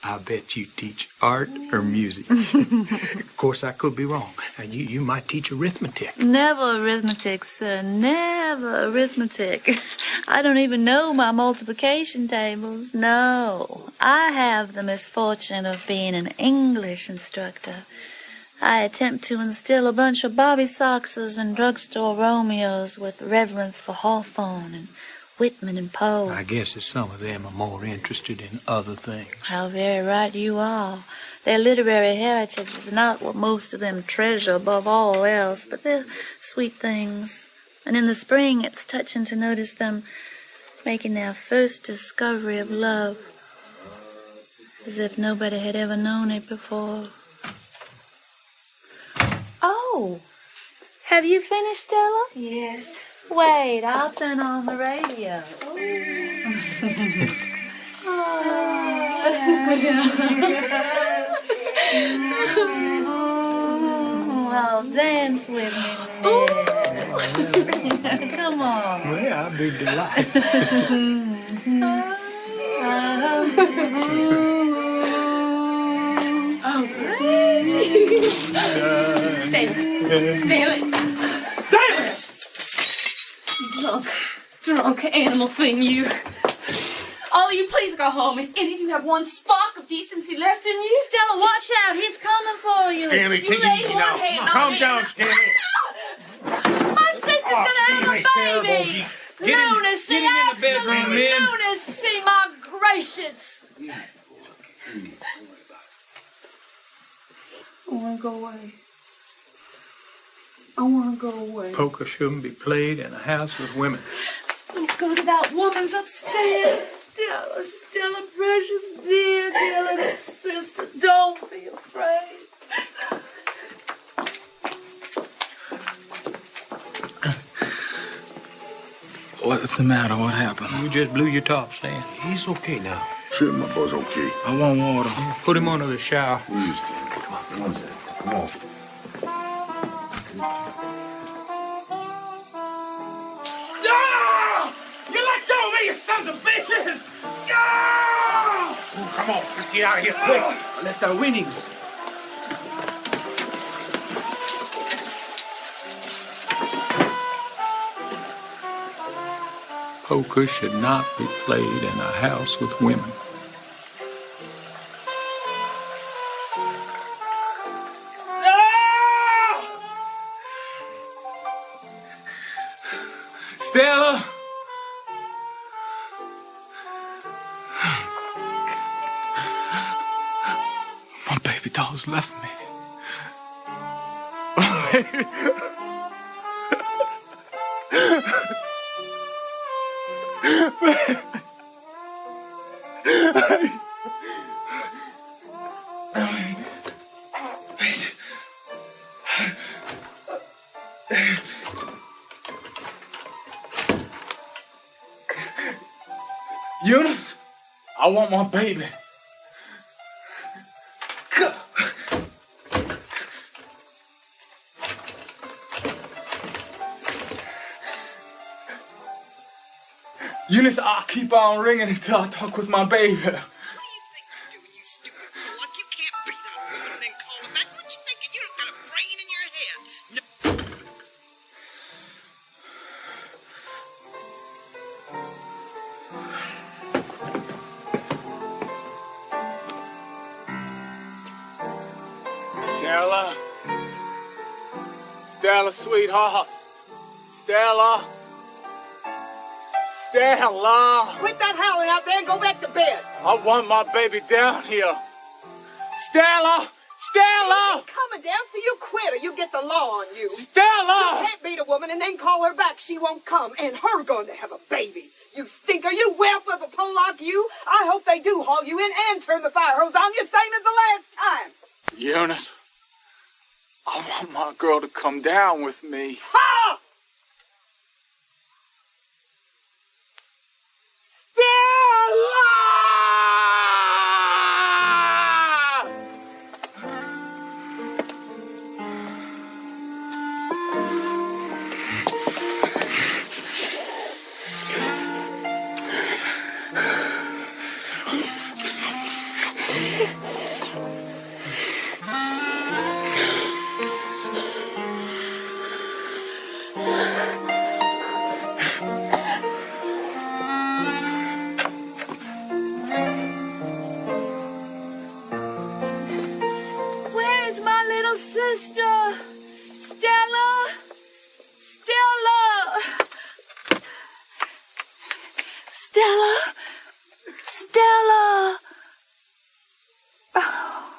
I bet you teach art or music. Of course, I could be wrong. And you might teach arithmetic. Never arithmetic, sir. Never arithmetic. I don't even know my multiplication tables. No. I have the misfortune of being an English instructor. I attempt to instill a bunch of Bobby Soxers and drugstore Romeos with reverence for Hawthorne and Whitman and Poe. I guess that some of them are more interested in other things. How very right you are. Their literary heritage is not what most of them treasure above all else, but they're sweet things. And in the spring, it's touching to notice them making their first discovery of love, as if nobody had ever known it before. Oh, have you finished, Stella? Yes. Wait, I'll turn on the radio. Oh, dance with me. Come on. Well, I'll be delighted. Oh, great. Stay it. Drunk animal thing, you. All of you, please go home. If any of you have one spark of decency left in you. Stella, watch out. He's coming for you. Stanley, take it easy now. Calm down, Stanley. My sister's gonna have a baby. Lunacy, absolute lunacy, my gracious. I want to go away. I want to go away. Poker shouldn't be played in a house with women. Don't go to that woman's upstairs. Stella, precious dear little sister, don't be afraid. What's the matter? What happened? You just blew your top, Stan. He's okay now. Sure, my boy's okay. I want water. Put him under the shower. Come on. sons of bitches! Oh, come on, let's get out of here quick. I left our winnings. Poker should not be played in a house with women. Stella! My baby doll's left me. Eunice, I want my baby. Eunice, I'll keep on ringing until I talk with my baby. What do you think you're doing, you stupid look? You can't beat on a woman and then call her back. What you thinking? You don't got a brain in your head. No. Stella. Stella, sweetheart. Stella. Stella! Quit that howling out there and go back to bed. I want my baby down here. Stella! Stella! Coming down for you quitter. You get the law on you. Stella! You can't beat a woman and then call her back. She won't come. And her going to have a baby. You stinker. You whelp of a Pollock, you. I hope they do haul you in and turn the fire hose on you, same as the last time. Eunice, I want my girl to come down with me. Ha!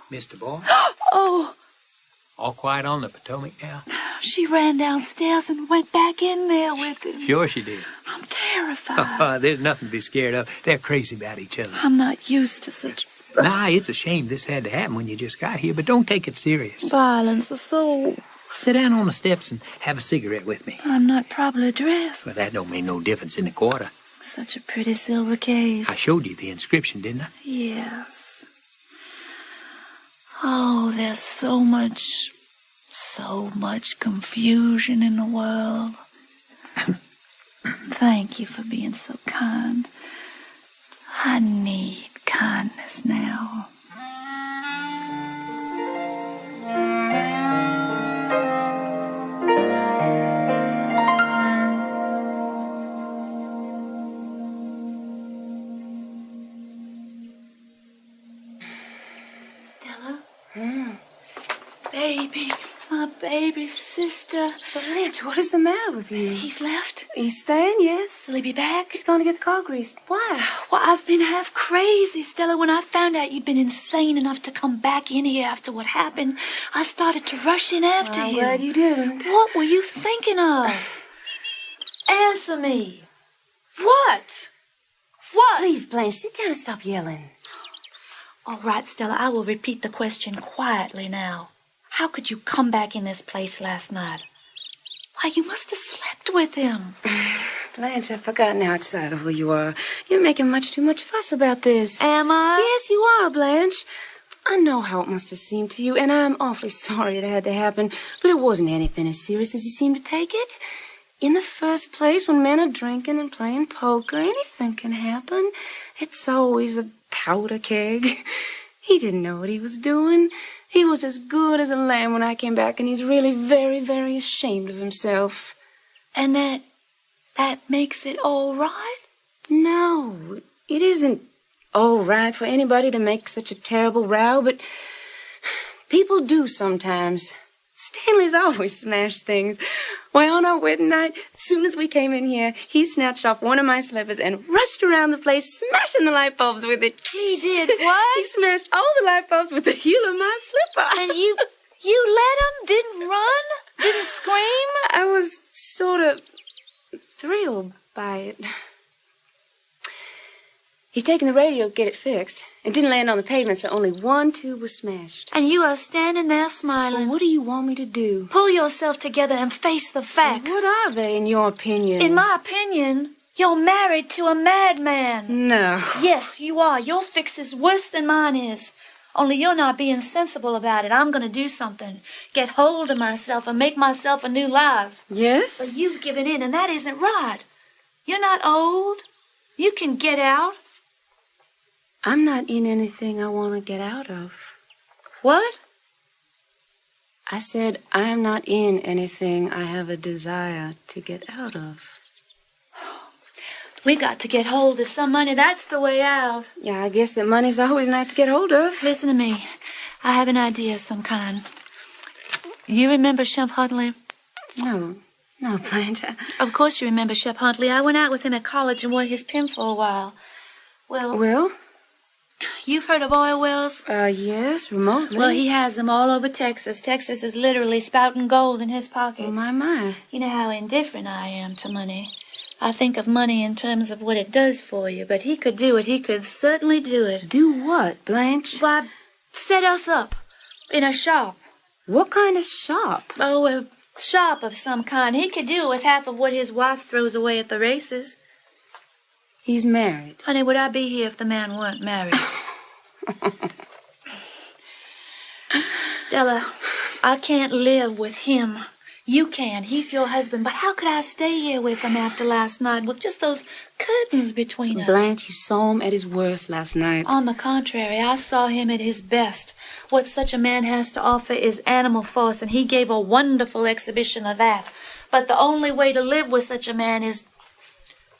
Mr. Boy? Oh. All quiet on the Potomac now? She ran downstairs and went back in there with him. Sure she did. I'm terrified. There's nothing to be scared of. They're crazy about each other. I'm not used to such... Nah, it's a shame this had to happen when you just got here, but don't take it serious. Violence is so... Sit down on the steps and have a cigarette with me. I'm not properly dressed. Well, that don't make no difference in the quarter. Such a pretty silver case. I showed you the inscription, didn't I? Yes. Oh, there's so much confusion in the world. Thank you for being so kind. I need kindness now. Baby, my baby sister. Blanche, what is the matter with you? He's left. He's staying, yes. Will he be back? He's going to get the car greased. Why? Well, I've been half crazy, Stella. When I found out you'd been insane enough to come back in here after what happened, I started to rush in after you. I'm glad you didn't. What were you thinking of? Answer me. What? What? Please, Blanche, sit down and stop yelling. All right, Stella, I will repeat the question quietly now. How could you come back in this place last night? Why, you must have slept with him. Blanche, I've forgotten how excitable you are. You're making much too much fuss about this. Am I? Yes, you are, Blanche. I know how it must have seemed to you, and I'm awfully sorry it had to happen, but it wasn't anything as serious as you seem to take it. In the first place, when men are drinking and playing poker, anything can happen. It's always a powder keg. He didn't know what he was doing. He was as good as a lamb when I came back, and he's really very, very ashamed of himself. And that makes it all right? No, it isn't all right for anybody to make such a terrible row, but people do sometimes. Stanley's always smashed things. Why, on our wedding night, as soon as we came in here, he snatched off one of my slippers and rushed around the place, smashing the light bulbs with it. He did what? He smashed all the light bulbs with the heel of my slipper. And you let him? Didn't run? Didn't scream? I was sort of thrilled by it. He's taken the radio to get it fixed. It didn't land on the pavement, so only one tube was smashed. And you are standing there smiling. Well, what do you want me to do? Pull yourself together and face the facts. What are they, in your opinion? In my opinion, you're married to a madman. No. Yes, you are. Your fix is worse than mine is. Only you're not being sensible about it. I'm going to do something. Get hold of myself and make myself a new life. Yes? But you've given in, and that isn't right. You're not old. You can get out. I'm not in anything I want to get out of. What? I said I'm not in anything I have a desire to get out of. We got to get hold of some money. That's the way out. Yeah, I guess that money's always nice to get hold of. Listen to me. I have an idea of some kind. You remember Shep Huntley? No, Blanche. Of course you remember Shep Huntley. I went out with him at college and wore his pin for a while. Well? You've heard of oil wells? Yes, remotely. Well, he has them all over Texas. Texas is literally spouting gold in his pockets. Oh, my. You know how indifferent I am to money. I think of money in terms of what it does for you, but he could do it. He could certainly do it. Do what, Blanche? Why, set us up in a shop. What kind of shop? Oh, a shop of some kind. He could do it with half of what his wife throws away at the races. He's married. Honey, would I be here if the man weren't married? Stella, I can't live with him. You can. He's your husband. But how could I stay here with him after last night with just those curtains between us? Blanche, you saw him at his worst last night. On the contrary, I saw him at his best. What such a man has to offer is animal force, and he gave a wonderful exhibition of that. But the only way to live with such a man is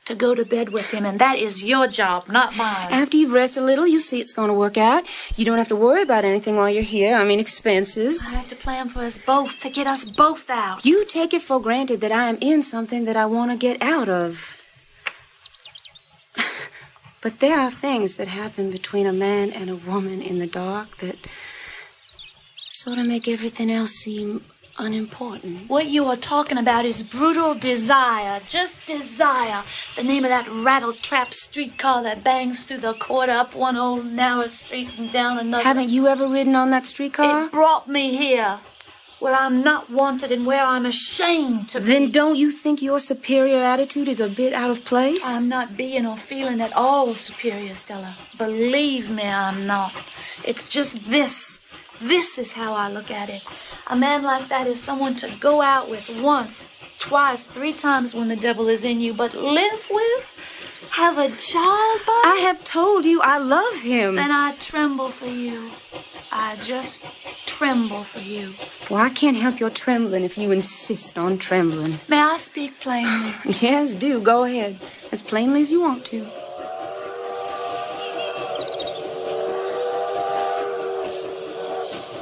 to go to bed with him, and that is your job, not mine. After you've rested a little, you see it's going to work out. You don't have to worry about anything while you're here. I mean, expenses. I have to plan for us both, to get us both out. You take it for granted that I am in something that I want to get out of. But there are things that happen between a man and a woman in the dark that sort of make everything else seem unimportant. What you are talking about is brutal desire. Just desire. The name of that rattle-trap streetcar that bangs through the court up one old narrow street and down another. Haven't you ever ridden on that streetcar? It brought me here, where I'm not wanted and where I'm ashamed to be. Then don't you think your superior attitude is a bit out of place? I'm not being or feeling at all superior, Stella. Believe me, I'm not. It's just this. This is how I look at it. A man like that is someone to go out with once, twice, 3 times when the devil is in you, but live with? Have a child by? I have told you I love him. Then I tremble for you. I just tremble for you. Well, I can't help your trembling if you insist on trembling. May I speak plainly? Yes, do. Go ahead. As plainly as you want to.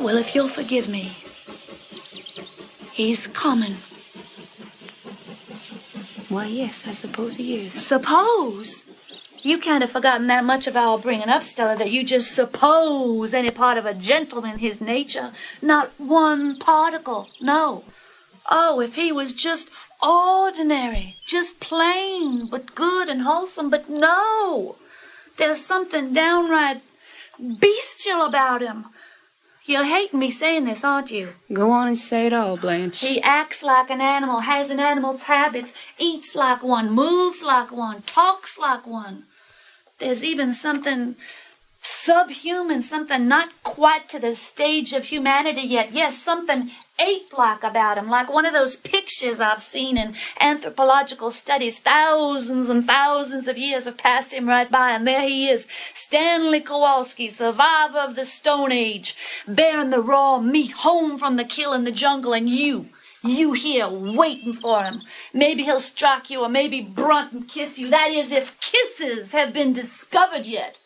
Well, if you'll forgive me, he's coming. Why, yes, I suppose he is. Suppose? You can't have forgotten that much of our bringing up, Stella, that you just suppose any part of a gentleman, his nature. Not one particle, no. Oh, if he was just ordinary, just plain, but good and wholesome, but no. There's something downright bestial about him. You're hating me saying this, aren't you? Go on and say it all, Blanche. He acts like an animal, has an animal's habits, eats like one, moves like one, talks like one. There's even something subhuman, something not quite to the stage of humanity yet. Yes, something ape-like about him, like one of those pictures I've seen in anthropological studies. Thousands and thousands of years have passed him right by, and there he is, Stanley Kowalski, survivor of the Stone Age, bearing the raw meat home from the kill in the jungle, and you here waiting for him. Maybe he'll strike you, or maybe brunt and kiss you. That is, if kisses have been discovered yet.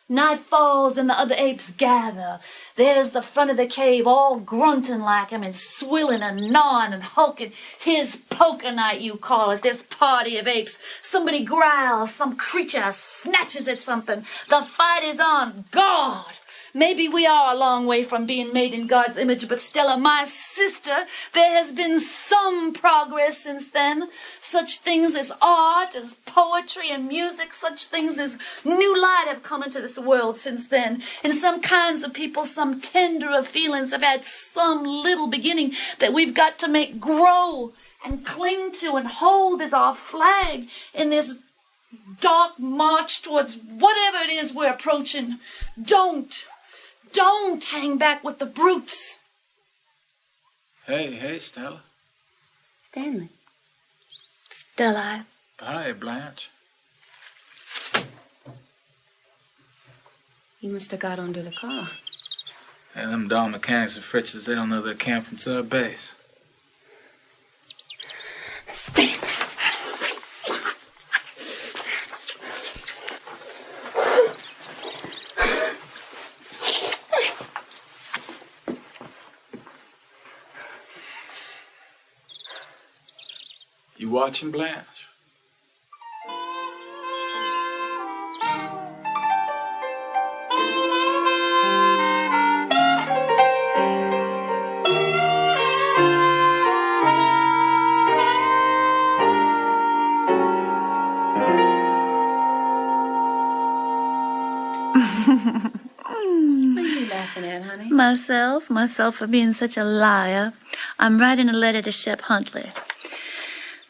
Night falls and the other apes gather. There's the front of the cave, all grunting like him and swilling and gnawing and hulking. His poker night, you call it, this party of apes. Somebody growls, some creature snatches at something. The fight is on. God! Maybe we are a long way from being made in God's image, but Stella, my sister, there has been some progress since then. Such things as art, as poetry and music, such things as new light have come into this world since then. And some kinds of people, some tenderer feelings have had some little beginning that we've got to make grow and cling to and hold as our flag in this dark march towards whatever it is we're approaching. Don't hang back with the brutes. Hey, Stella. Stanley. Stella. Hi, Blanche. You must have got onto the car. Hey, them doll mechanics and Fritzes, they don't know their camp from third base. Stanley. You watching, Blanche? What are you laughing at, honey? Myself for being such a liar. I'm writing a letter to Shep Huntley.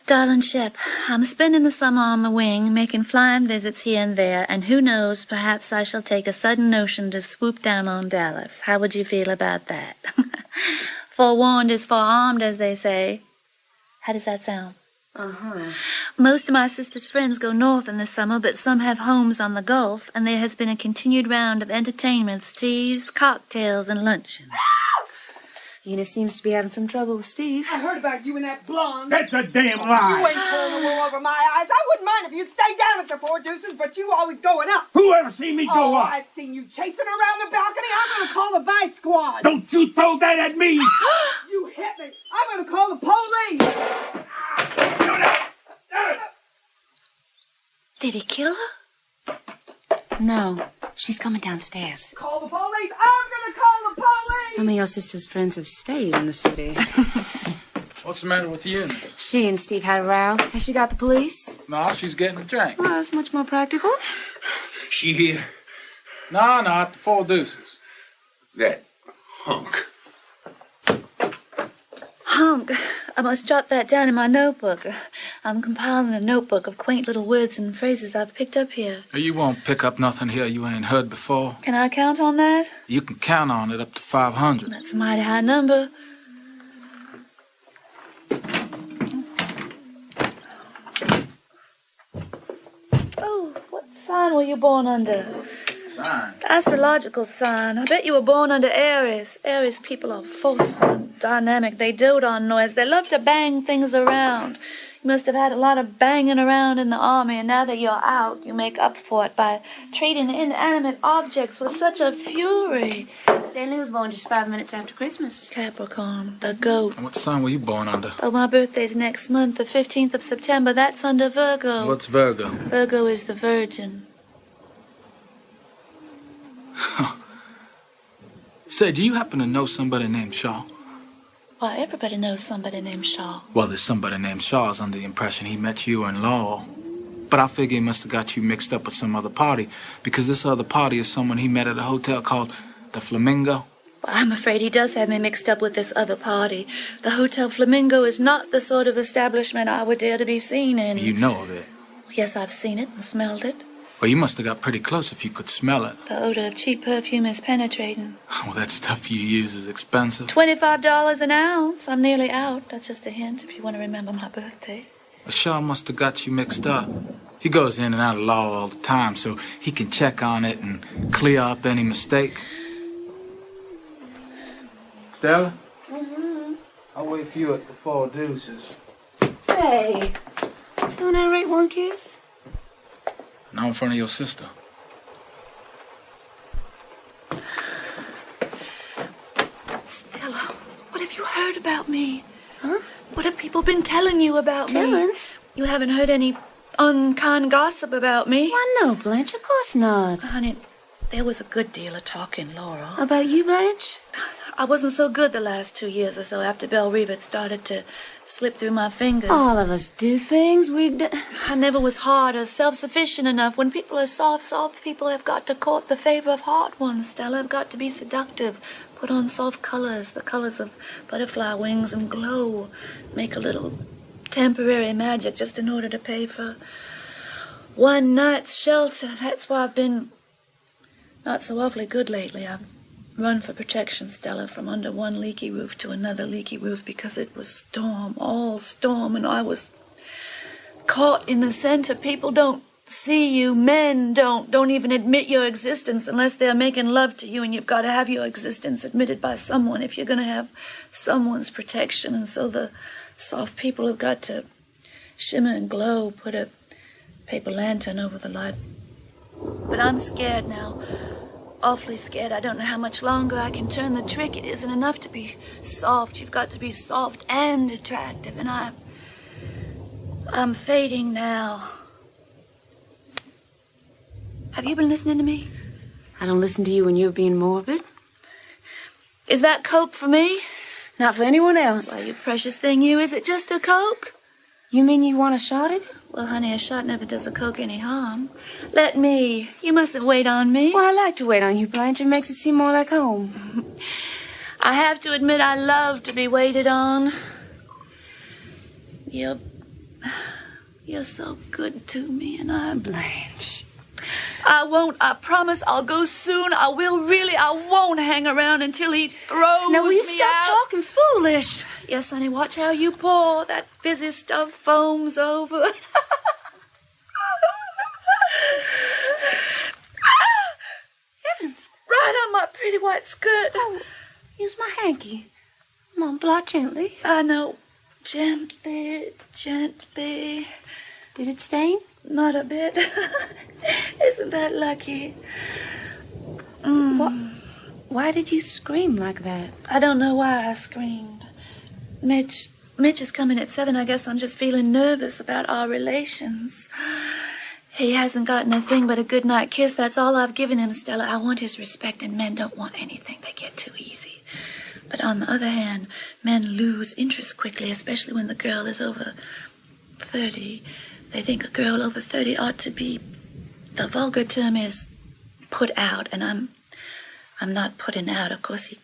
Darling Shep, I'm spending the summer on the wing, making flying visits here and there, and who knows, perhaps I shall take a sudden notion to swoop down on Dallas. How would you feel about that? Forewarned is forearmed, as they say. How does that sound? Uh-huh. Most of my sister's friends go north in the summer, but some have homes on the Gulf, and there has been a continued round of entertainments, teas, cocktails, and luncheons. Eunice seems to be having some trouble with Steve. I heard about you and that blonde. That's a damn lie. You ain't pulling the wool over my eyes. I wouldn't mind if you'd stay down at the Four Deuces, but you always going up. Who ever seen me go up? I've seen you chasing around the balcony. I'm going to call the vice squad. Don't you throw that at me. You hit me. I'm going to call the police. Did he kill her? No. She's coming downstairs. Call the police. I'm going to call the police. Some of your sister's friends have stayed in the city. What's the matter with you? She and Steve had a row. Has she got the police? No, she's getting a drink. Well, that's much more practical. She here? No, at the Four Deuces. That hunk. Hunk. I must jot that down in my notebook. I'm compiling a notebook of quaint little words and phrases I've picked up here. You won't pick up nothing here you ain't heard before. Can I count on that? You can count on it up to 500. That's a mighty high number. Oh, what sign were you born under? Sign? The astrological sign. I bet you were born under Aries. Aries people are forceful and dynamic. They dote on noise. They love to bang things around. You must have had a lot of banging around in the army, and now that you're out, you make up for it by trading inanimate objects with such a fury. Stanley was born just 5 minutes after Christmas. Capricorn, the goat. And what sign were you born under? Oh, my birthday's next month, the 15th of September. That's under Virgo. What's Virgo? Virgo is the virgin. Say, do you happen to know somebody named Shaw? Why, everybody knows somebody named Shaw. Well, there's somebody named Shaw. I was under the impression he met you in Lowell. But I figure he must have got you mixed up with some other party, because this other party is someone he met at a hotel called the Flamingo. Well, I'm afraid he does have me mixed up with this other party. The Hotel Flamingo is not the sort of establishment I would dare to be seen in. You know of it? Yes, I've seen it and smelled it. Well, you must have got pretty close if you could smell it. The odor of cheap perfume is penetrating. Well, that stuff you use is expensive. $25 an ounce. I'm nearly out. That's just a hint if you want to remember my birthday. Well, Shaw must have got you mixed up. He goes in and out of law all the time, so he can check on it and clear up any mistake. Stella? Mm-hmm. I'll wait for you at the Four Deuces. Hey, don't I rate one kiss? Now in front of your sister. Stella, what have you heard about me? Huh? What have people been telling you about Telling? me? You haven't heard any unkind gossip about me? Why, no, Blanche, of course not. Honey, there was a good deal of talking, Laurel. About you, Blanche? I wasn't so good the last 2 years or so after Belle Reve had started to slip through my fingers. All of us do things. I never was hard or self-sufficient enough. When people are soft people have got to court the favor of hard ones, Stella. Have got to be seductive. Put on soft colors, the colors of butterfly wings, and glow. Make a little temporary magic just in order to pay for one night's shelter. That's why I've been not so awfully good lately. I've run for protection, Stella, from under one leaky roof to another leaky roof because it was storm, all storm, and I was caught in the center. People don't see you. Men don't even admit your existence unless they're making love to you, and you've got to have your existence admitted by someone if you're going to have someone's protection. And so the soft people have got to shimmer and glow, put a paper lantern over the light. But I'm scared now. Awfully scared. I don't know how much longer I can turn the trick. It isn't enough to be soft. You've got to be soft and attractive, and I'm fading now. Have you been listening to me? I don't listen to you when you're being morbid. Is that Coke for me? Not for anyone else. Why, you precious thing, you. Is it just a Coke? You mean you want a shot at it? Well, honey, a shot never does a Coke any harm. Let me. You mustn't wait on me. Well, I like to wait on you, Blanche. It makes it seem more like home. I have to admit I love to be waited on. You're so good to me, and I'm... Blanche. I won't. I promise I'll go soon. I will really. I won't hang around until he throws me out. Now, will you stop talking foolish? Yes, honey, watch how you pour. That fizzy stuff foams over. Heavens. Right on my pretty white skirt. Oh, use my hanky. Come on, blot gently. I know. Gently, gently. Did it stain? Not a bit. Isn't that lucky? Why did you scream like that? I don't know why I screamed. Mitch is coming at 7. I guess I'm just feeling nervous about our relations. He hasn't gotten a thing but a goodnight kiss. That's all I've given him, Stella. I want his respect, and men don't want anything. They get too easy. But on the other hand, men lose interest quickly, especially when the girl is over 30. They think a girl over 30 ought to be, the vulgar term is, put out, and I'm not putting out. Of course, he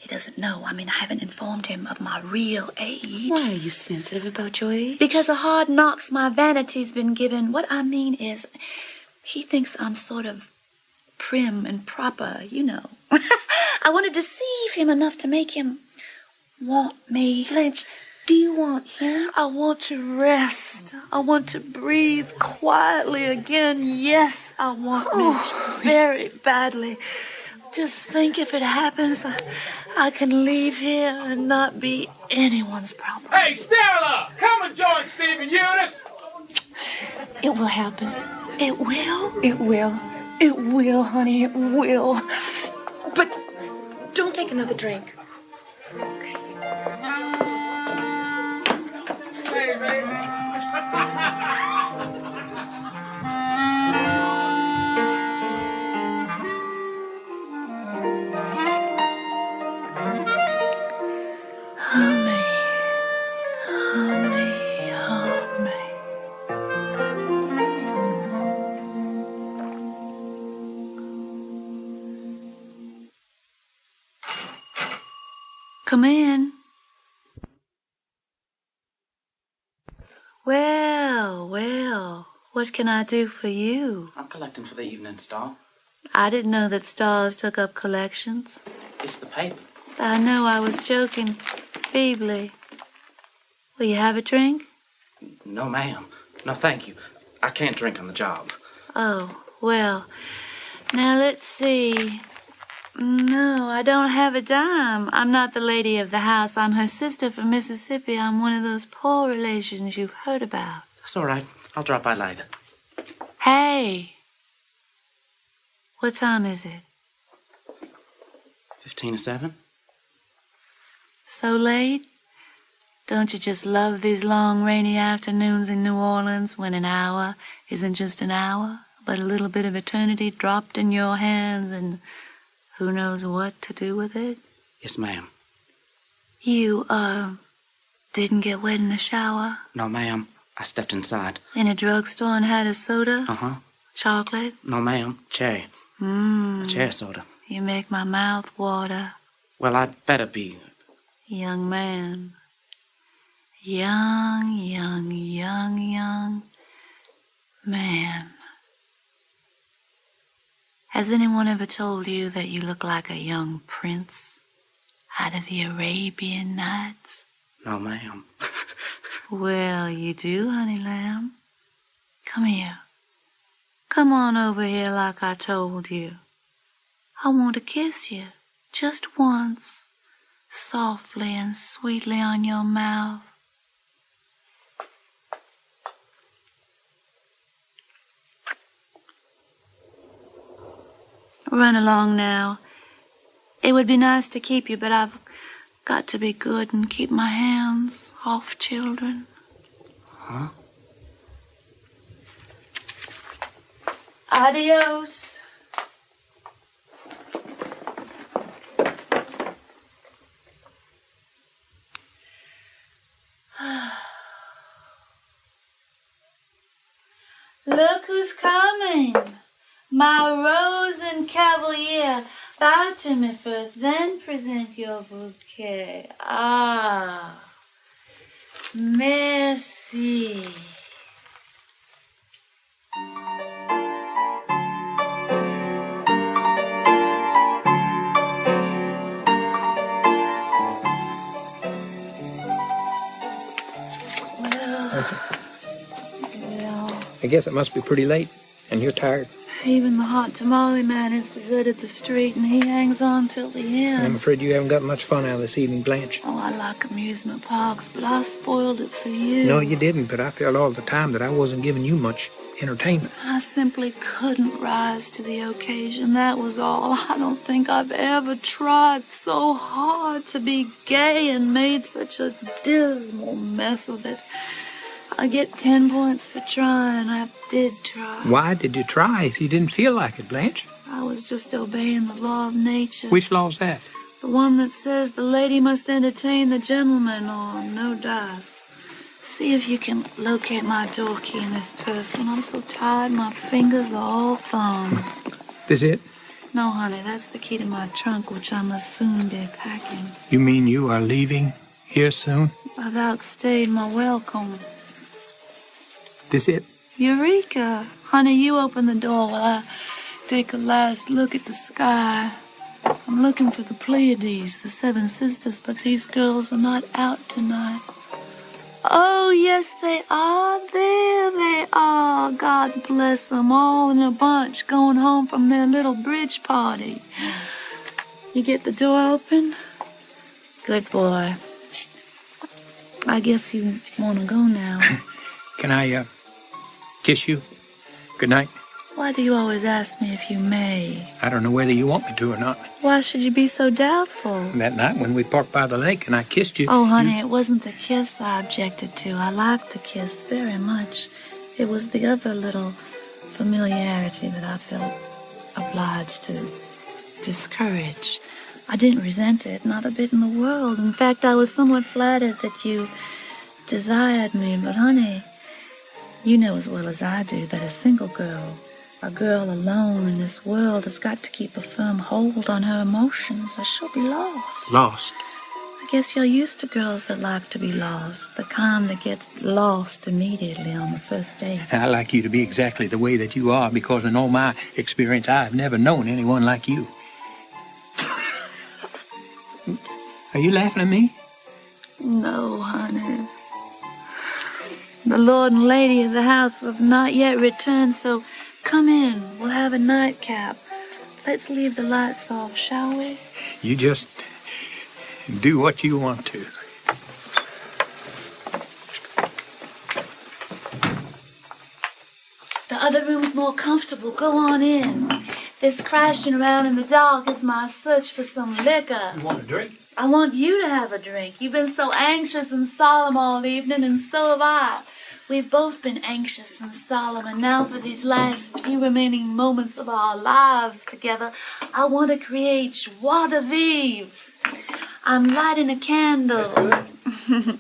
doesn't know. I mean, I haven't informed him of my real age. Why are you sensitive about your age? Because of hard knocks my vanity's been given. What I mean is, he thinks I'm sort of prim and proper, you know. I want to deceive him enough to make him want me. Blanche, do you want him? I want to rest. I want to breathe quietly again. Yes, I want Mitch very badly. Just think if it happens, I can leave here and not be anyone's problem. Hey, Stella! Come and join Steve and Eunice! It will happen. It will? It will. It will, honey, it will. But don't take another drink. Okay. Hey, baby. Come in. Well, what What can I do for you? I'm collecting for the Evening Star. I didn't know that stars took up collections. It's the paper. I know I was joking feebly. Will you have a drink? No, ma'am. No, thank you. I can't drink on the job. Oh, well, now let's see. No, I don't have a dime. I'm not the lady of the house. I'm her sister from Mississippi. I'm one of those poor relations you've heard about. That's all right. I'll drop by later. Hey! What time is it? 7:15. So late? Don't you just love these long rainy afternoons in New Orleans when an hour isn't just an hour, but a little bit of eternity dropped in your hands and who knows what to do with it? Yes, ma'am. You, didn't get wet in the shower? No, ma'am. I stepped inside. In a drugstore and had a soda? Uh-huh. Chocolate? No, ma'am. Cherry. A cherry soda. You make my mouth water. Well, I'd better be. Young man. Young man. Has anyone ever told you that you look like a young prince out of the Arabian Nights? No, ma'am. Well, you do, honey lamb. Come here. Come on over here like I told you. I want to kiss you, just once, softly and sweetly on your mouth. Run along now. It would be nice to keep you, but I've got to be good and keep my hands off children. Huh? Adios. Look who's coming. My rose and cavalier. Bow to me first, then present your bouquet. Ah, merci. I guess it must be pretty late, and you're tired. Even the hot tamale man has deserted the street, and he hangs on till the end. I'm afraid you haven't got much fun out of this evening, Blanche. Oh, I like amusement parks, but I spoiled it for you. No, you didn't, but I felt all the time that I wasn't giving you much entertainment. I simply couldn't rise to the occasion, that was all. I don't think I've ever tried so hard to be gay and made such a dismal mess of it. I get 10 points for trying. I did try. Why did you try if you didn't feel like it, Blanche? I was just obeying the law of nature. Which law's that? The one that says the lady must entertain the gentleman, or no dice. See if you can locate my door key in this purse. When I'm so tired, my fingers are all thumbs. This it? No, honey, that's the key to my trunk, which I must soon be packing. You mean you are leaving here soon? I've outstayed my welcome. This it? Eureka! Honey, you open the door while I take a last look at the sky. I'm looking for the Pleiades, the Seven Sisters, but these girls are not out tonight. Oh, yes, they are. There they are. God bless them, all in a bunch, going home from their little bridge party. You get the door open? Good boy. I guess you want to go now. Can I, kiss you? Good night. Why do you always ask me if you may? I don't know whether you want me to or not. Why should you be so doubtful? That night when we parked by the lake and I kissed you... Oh, honey, it wasn't the kiss I objected to. I liked the kiss very much. It was the other little familiarity that I felt obliged to discourage. I didn't resent it, not a bit in the world. In fact, I was somewhat flattered that you desired me. But, honey, you know as well as I do that a single girl, a girl alone in this world, has got to keep a firm hold on her emotions or she'll be lost. Lost? I guess you're used to girls that like to be lost, the kind that gets lost immediately on the first date. I like you to be exactly the way that you are because in all my experience, I've never known anyone like you. Are you laughing at me? No, honey. The lord and lady of the house have not yet returned, so come in. We'll have a nightcap. Let's leave the lights off, shall we? You just do what you want to. The other room's more comfortable. Go on in. This crashing around in the dark is my search for some liquor. You want a drink? I want you to have a drink. You've been so anxious and solemn all evening, and so have I. We've both been anxious and solemn, and now for these last few remaining moments of our lives together, I want to create joie de vivre. I'm lighting a candle. That's good.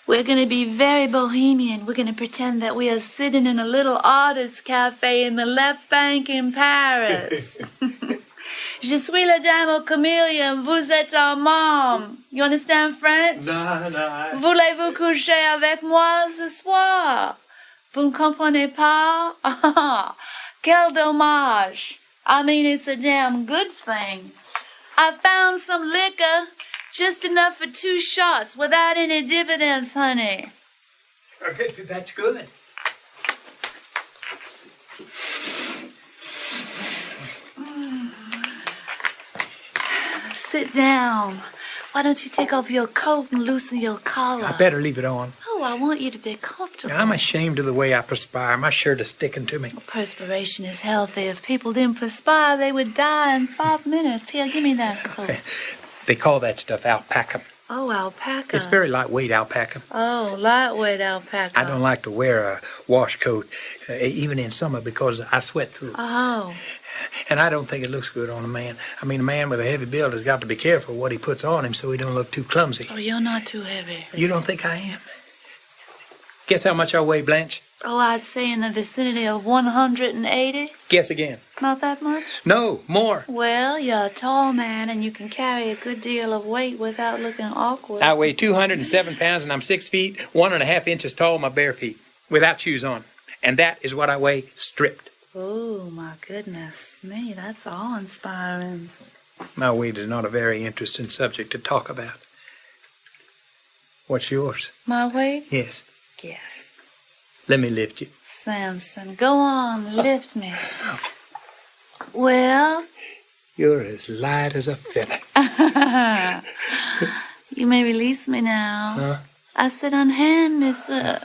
We're going to be very bohemian. We're going to pretend that we are sitting in a little artist cafe in the left bank in Paris. Je suis la dame au camélia, vous êtes Armando. You understand French? No. Voulez-vous coucher avec moi ce soir? Vous ne comprenez pas? Ah, quel dommage. I mean, it's a damn good thing. I found some liquor, just enough for 2 shots, without any dividends, honey. Okay, that's good. Sit down. Why don't you take off your coat and loosen your collar? I better leave it on. Oh, I want you to be comfortable. I'm ashamed of the way I perspire. My shirt is sticking to me. Well, perspiration is healthy. If people didn't perspire, they would die in 5 minutes. Here, give me that coat. They call that stuff alpaca. Oh, alpaca. It's very lightweight alpaca. Oh, lightweight alpaca. I don't like to wear a wash coat, even in summer, because I sweat through it. Oh. And I don't think it looks good on a man. I mean, a man with a heavy build has got to be careful what he puts on him so he don't look too clumsy. Oh, you're not too heavy. You don't think I am? Guess how much I weigh, Blanche? Oh, I'd say in the vicinity of 180. Guess again. Not that much? No, more. Well, you're a tall man, and you can carry a good deal of weight without looking awkward. I weigh 207 pounds, and I'm 6 feet, 1.5 inches tall in my bare feet, without shoes on. And that is what I weigh stripped. Oh, my goodness me, that's awe-inspiring. My weight is not a very interesting subject to talk about. What's yours? My weight? Yes. Yes. Let me lift you. Samson, go on, lift me. Well? You're as light as a feather. You may release me now. Huh? I said unhand me, sir.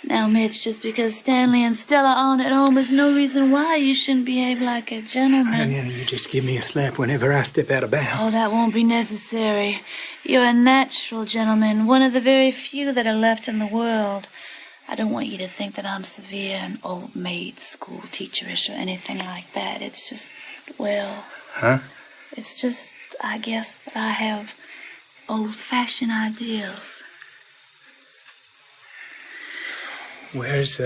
Now, Mitch, just because Stanley and Stella aren't at home is no reason why you shouldn't behave like a gentleman. You just give me a slap whenever I step out of bounds. Oh, that won't be necessary. You're a natural gentleman, one of the very few that are left in the world. I don't want you to think that I'm severe and old maid, school teacherish or anything like that. It's just, well... Huh? It's just, I guess, that I have old-fashioned ideals. Where's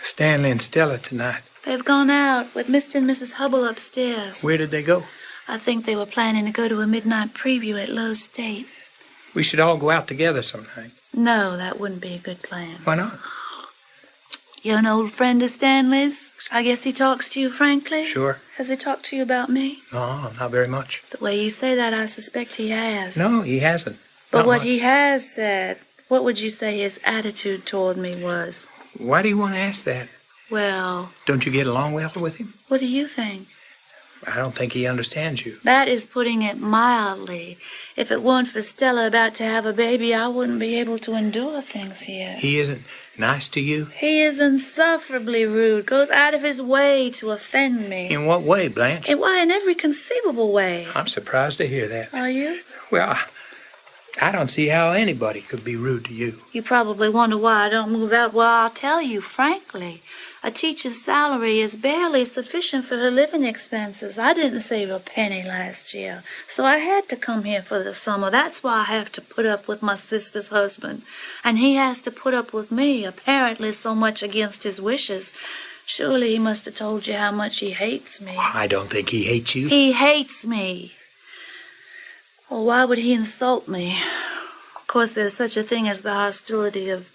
Stanley and Stella tonight? They've gone out with Mr. and Mrs. Hubble upstairs. Where did they go? I think they were planning to go to a midnight preview at Lowe's State. We should all go out together sometime. No, that wouldn't be a good plan. Why not? You're an old friend of Stanley's? I guess he talks to you frankly? Sure. Has he talked to you about me? No, not very much. The way you say that, I suspect he has. No, he hasn't. But Not what much. he has said, what would you say his attitude toward me was? Why do you want to ask that? Well... Don't you get along well with him? What do you think? I don't think he understands you. That is putting it mildly. If it weren't for Stella about to have a baby, I wouldn't be able to endure things here. He isn't nice to you? He is insufferably rude, goes out of his way to offend me. In what way, Blanche? Why, in every conceivable way. I'm surprised to hear that. Are you? Well, I don't see how anybody could be rude to you. You probably wonder why I don't move out. Well, I'll tell you frankly. A teacher's salary is barely sufficient for her living expenses. I didn't save a penny last year, so I had to come here for the summer. That's why I have to put up with my sister's husband. And he has to put up with me, apparently so much against his wishes. Surely he must have told you how much he hates me. I don't think he hates you. He hates me. Well, why would he insult me? Of course, there's such a thing as the hostility of...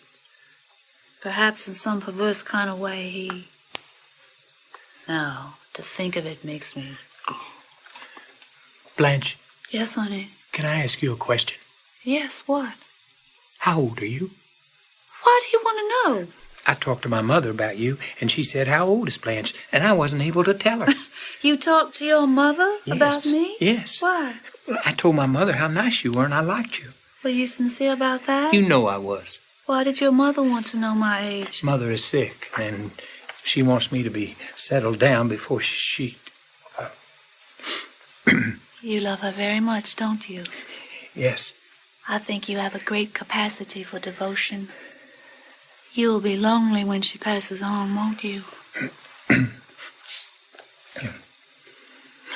Perhaps in some perverse kind of way, he... Now, to think of it makes me... Blanche. Yes, honey? Can I ask you a question? Yes, what? How old are you? Why do you want to know? I talked to my mother about you, and she said, how old is Blanche? And I wasn't able to tell her. You talked to your mother about Yes, me? yes. Why? I told my mother how nice you were, and I liked you. Were you sincere about that? You know I was. Why did your mother want to know my age? Mother is sick, and she wants me to be settled down before she... You love her very much, don't you? Yes. I think you have a great capacity for devotion. You'll be lonely when she passes on, won't you?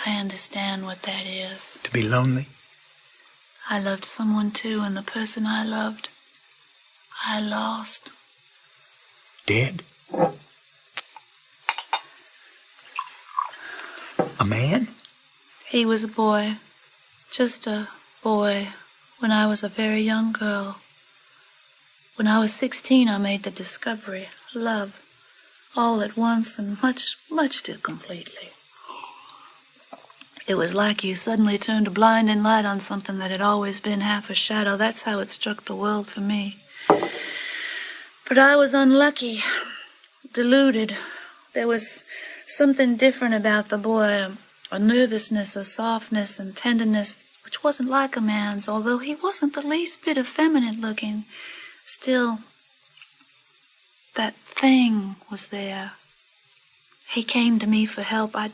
I understand what that is. To be lonely? I loved someone too, and the person I loved, I lost. Dead? A man? He was a boy. Just a boy when I was a very young girl. When I was 16, I made the discovery. Love. All at once and much, much too completely. It was like you suddenly turned a blinding light on something that had always been half a shadow. That's how it struck the world for me. But I was unlucky, deluded. There was something different about the boy, a nervousness, a softness and tenderness which wasn't like a man's, although he wasn't the least bit effeminate looking. Still, that thing was there. He came to me for help. I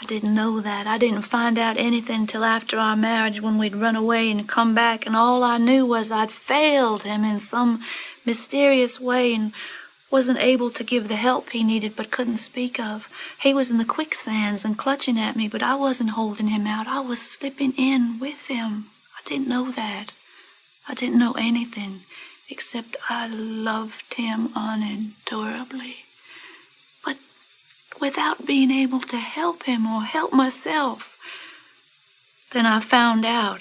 didn't know that. I didn't find out anything till after our marriage, when we'd run away and come back, and all I knew was I'd failed him in some mysterious way and wasn't able to give the help he needed but couldn't speak of. He was in the quicksands and clutching at me, but I wasn't holding him out. I was slipping in with him. I didn't know that. I didn't know anything, except I loved him unendurably. But without being able to help him or help myself. Then I found out,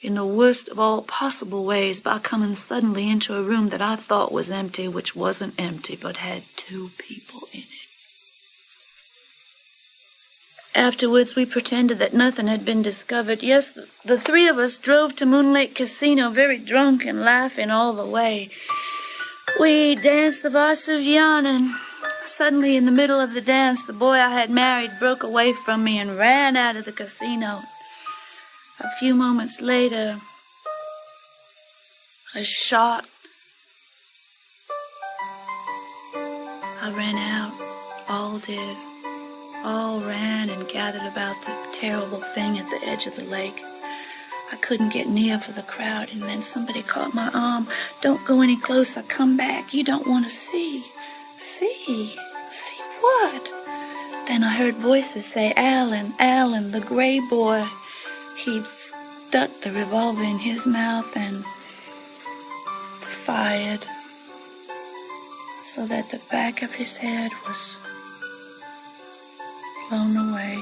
in the worst of all possible ways, by coming suddenly into a room that I thought was empty, which wasn't empty, but had 2 people in it. Afterwards, we pretended that nothing had been discovered. Yes, the 3 of us drove to Moon Lake Casino, very drunk and laughing all the way. We danced the Varsuvian, and suddenly in the middle of the dance, the boy I had married broke away from me and ran out of the casino. A few moments later, a shot. I ran out. All did. All ran and gathered about the terrible thing at the edge of the lake. I couldn't get near for the crowd, and then somebody caught my arm. Don't go any closer. Come back. You don't want to see. See? See what? Then I heard voices say, Alan, Alan, the gray boy. He'd stuck the revolver in his mouth and fired so that the back of his head was blown away.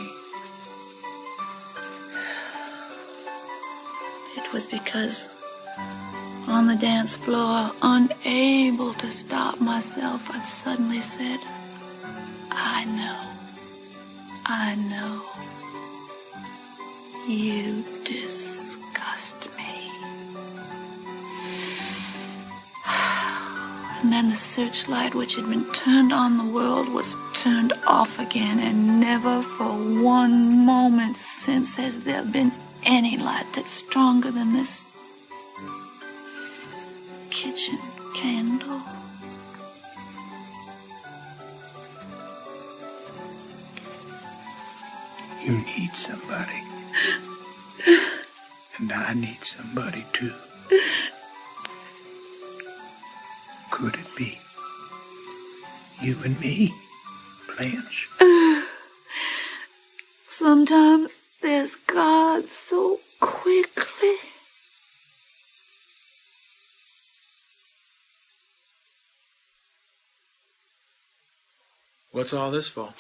It was because on the dance floor, unable to stop myself, I'd suddenly said, I know. You disgust me. And then the searchlight which had been turned on the world was turned off again, and never for one moment since has there been any light that's stronger than this kitchen candle. You need somebody. And I need somebody too. Could it be you and me, Blanche? Sometimes there's God so quickly. What's all this for?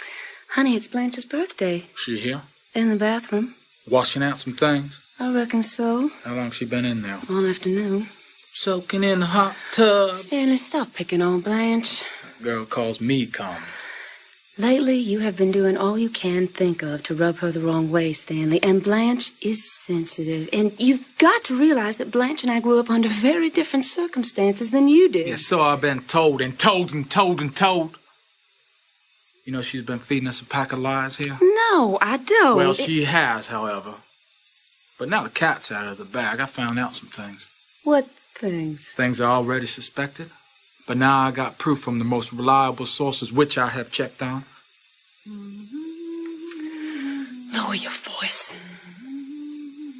Honey, it's Blanche's birthday. She here? In the bathroom. Washing out some things? I reckon so. How long she been in there? All afternoon. Soaking in the hot tub. Stanley, stop picking on Blanche. That girl calls me common. Lately, you have been doing all you can think of to rub her the wrong way, Stanley. And Blanche is sensitive. And you've got to realize that Blanche and I grew up under very different circumstances than you did. Yeah, so I've been told and told and told and told. You know she's been feeding us a pack of lies here? No, I don't. Well, she has, however. But now the cat's out of the bag. I found out some things. What things? Things I already suspected. But now I got proof from the most reliable sources, which I have checked on. Lower your voice.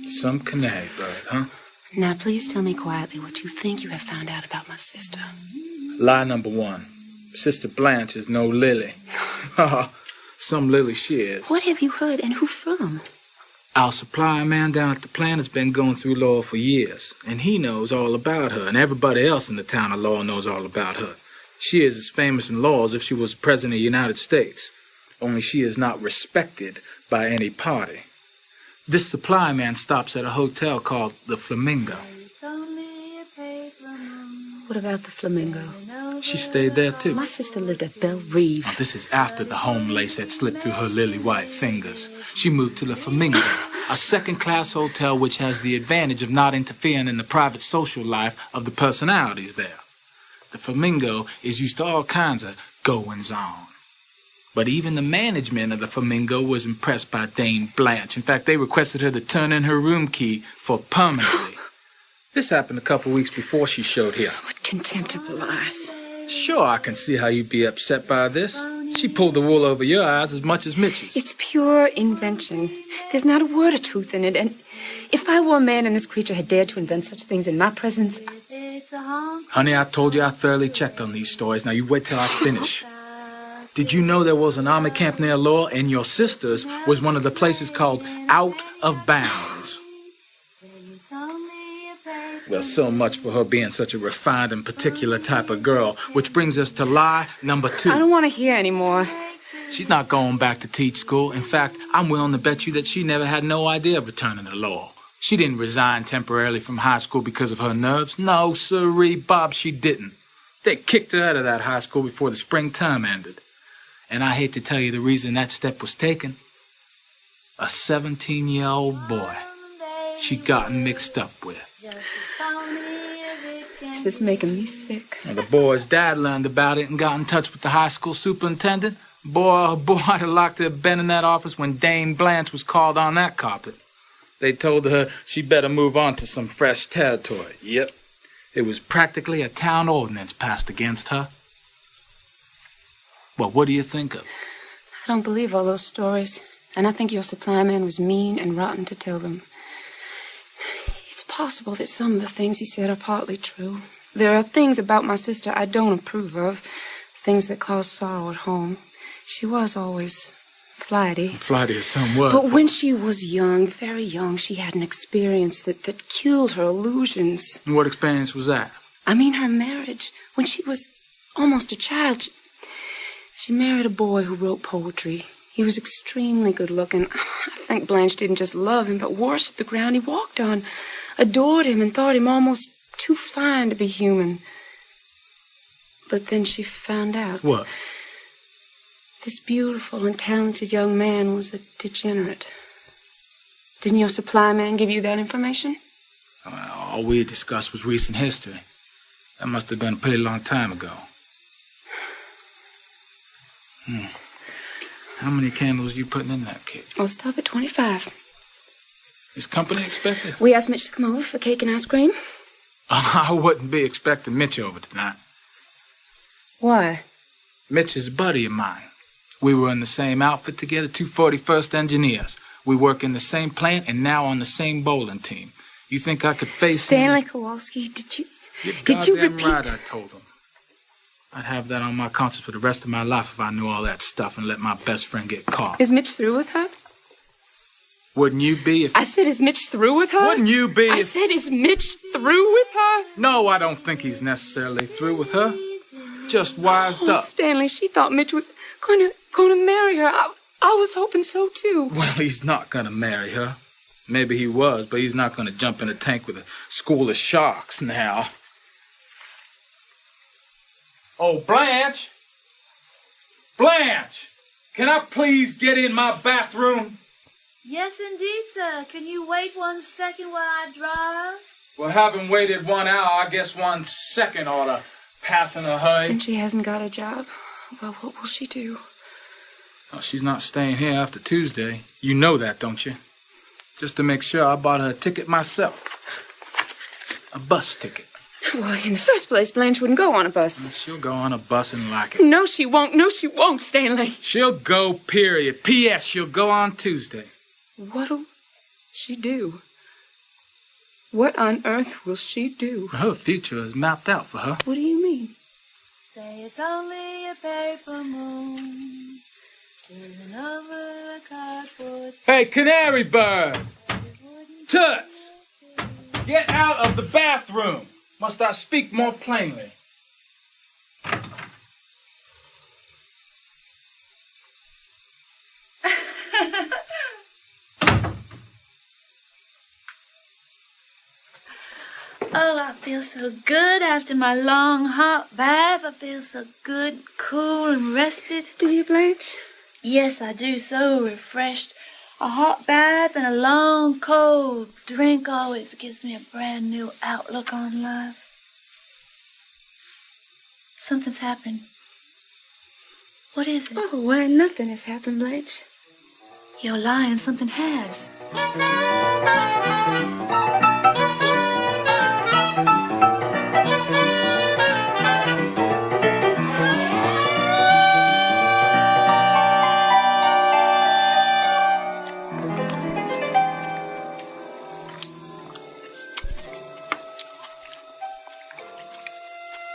Some canary bird, huh? Now, please tell me quietly what you think you have found out about my sister. Lie number one. Sister Blanche is no Lily. Some Lily she is. What have you heard, and who from? Our supply man down at the plant has been going through Laurel for years, and he knows all about her, and everybody else in the town of Laurel knows all about her. She is as famous in Laurel as if she was president of the United States, only she is not respected by any party. This supply man stops at a hotel called the Flamingo. What about the Flamingo? She stayed there, too. My sister lived at Belle Reve. Now, this is after the home lace had slipped through her lily-white fingers. She moved to the Flamingo, a second-class hotel which has the advantage of not interfering in the private social life of the personalities there. The Flamingo is used to all kinds of goings-on. But even the management of the Flamingo was impressed by Dame Blanche. In fact, they requested her to turn in her room key for permanently. This happened a couple weeks before she showed here. What contemptible lies. Sure, I can see how you'd be upset by this. She pulled the wool over your eyes as much as Mitch's. It's pure invention. There's not a word of truth in it, and if I were a man and this creature had dared to invent such things in my presence... Honey, I told you I thoroughly checked on these stories. Now you wait till I finish. Did you know there was an army camp near Laurel, and your sister's was one of the places called Out of Bounds? Well, so much for her being such a refined and particular type of girl, which brings us to lie number 2. I don't want to hear anymore. She's not going back to teach school. In fact, I'm willing to bet you that she never had no idea of returning to Laurel. She didn't resign temporarily from high school because of her nerves. No, sirree, Bob, she didn't. They kicked her out of that high school before the spring term ended. And I hate to tell you the reason that step was taken. A 17-year-old boy she'd gotten mixed up with. This is making me sick. And the boy's dad learned about it and got in touch with the high school superintendent. Boy, I'd have liked to have been in that office when Dame Blanche was called on that carpet. They told her she better move on to some fresh territory. Yep. It was practically a town ordinance passed against her. Well, what do you think of? I don't believe all those stories. And I think your supply man was mean and rotten to tell them. It's possible that some of the things he said are partly true. There are things about my sister I don't approve of. Things that cause sorrow at home. She was always flighty. Flighty is some word. But when she was young, very young, she had an experience that killed her illusions. And what experience was that? I mean her marriage. When she was almost a child, she married a boy who wrote poetry. He was extremely good-looking. I think Blanche didn't just love him, but worshipped the ground he walked on, adored him, and thought him almost too fine to be human. But then she found out. What? This beautiful and talented young man was a degenerate. Didn't your supply man give you that information? All we discussed was recent history. That must have been a pretty long time ago. How many candles are you putting in that cake? I'll stop at 25. Is company expected? We asked Mitch to come over for cake and ice cream. I wouldn't be expecting Mitch over tonight. Why? Mitch is a buddy of mine. We were in the same outfit together, 241st Engineers. We work in the same plant and now on the same bowling team. You think I could face Stanley him? Kowalski, did you Goddamn repeat? right, I told him. I'd have that on my conscience for the rest of my life if I knew all that stuff and let my best friend get caught. Is Mitch through with her? Wouldn't you be if... I said, is Mitch through with her? Wouldn't you be I said, is Mitch through with her? No, I don't think he's necessarily through with her. Just wised up. Stanley, she thought Mitch was going to marry her. I was hoping so, too. Well, he's not going to marry her. Maybe he was, but he's not going to jump in a tank with a school of sharks now. Oh, Blanche! Blanche! Can I please get in my bathroom? Yes, indeed, sir. Can you wait 1 second while I drive? Well, having waited 1 hour, I guess 1 second ought to pass in a hurry. And she hasn't got a job. Well, what will she do? Oh, she's not staying here after Tuesday. You know that, don't you? Just to make sure, I bought her a ticket myself. A bus ticket. Well, in the first place, Blanche wouldn't go on a bus. She'll go on a bus and like it. No, she won't. No, she won't, Stanley. She'll go, period. P.S. She'll go on Tuesday. What'll she do? What on earth will she do? Her future is mapped out for her. What do you mean? Say it's only a paper moon, turning over a cardboard. Hey, canary bird! Toots! Get out of the bathroom! Must I speak more plainly? Oh, I feel so good after my long hot bath. I feel so good, cool, and rested. Do you, Blanche? Yes, I do. So refreshed. A hot bath and a long, cold drink always gives me a brand new outlook on life. Something's happened. What is it? Oh, well, nothing has happened, Blanche. You're lying. Something has.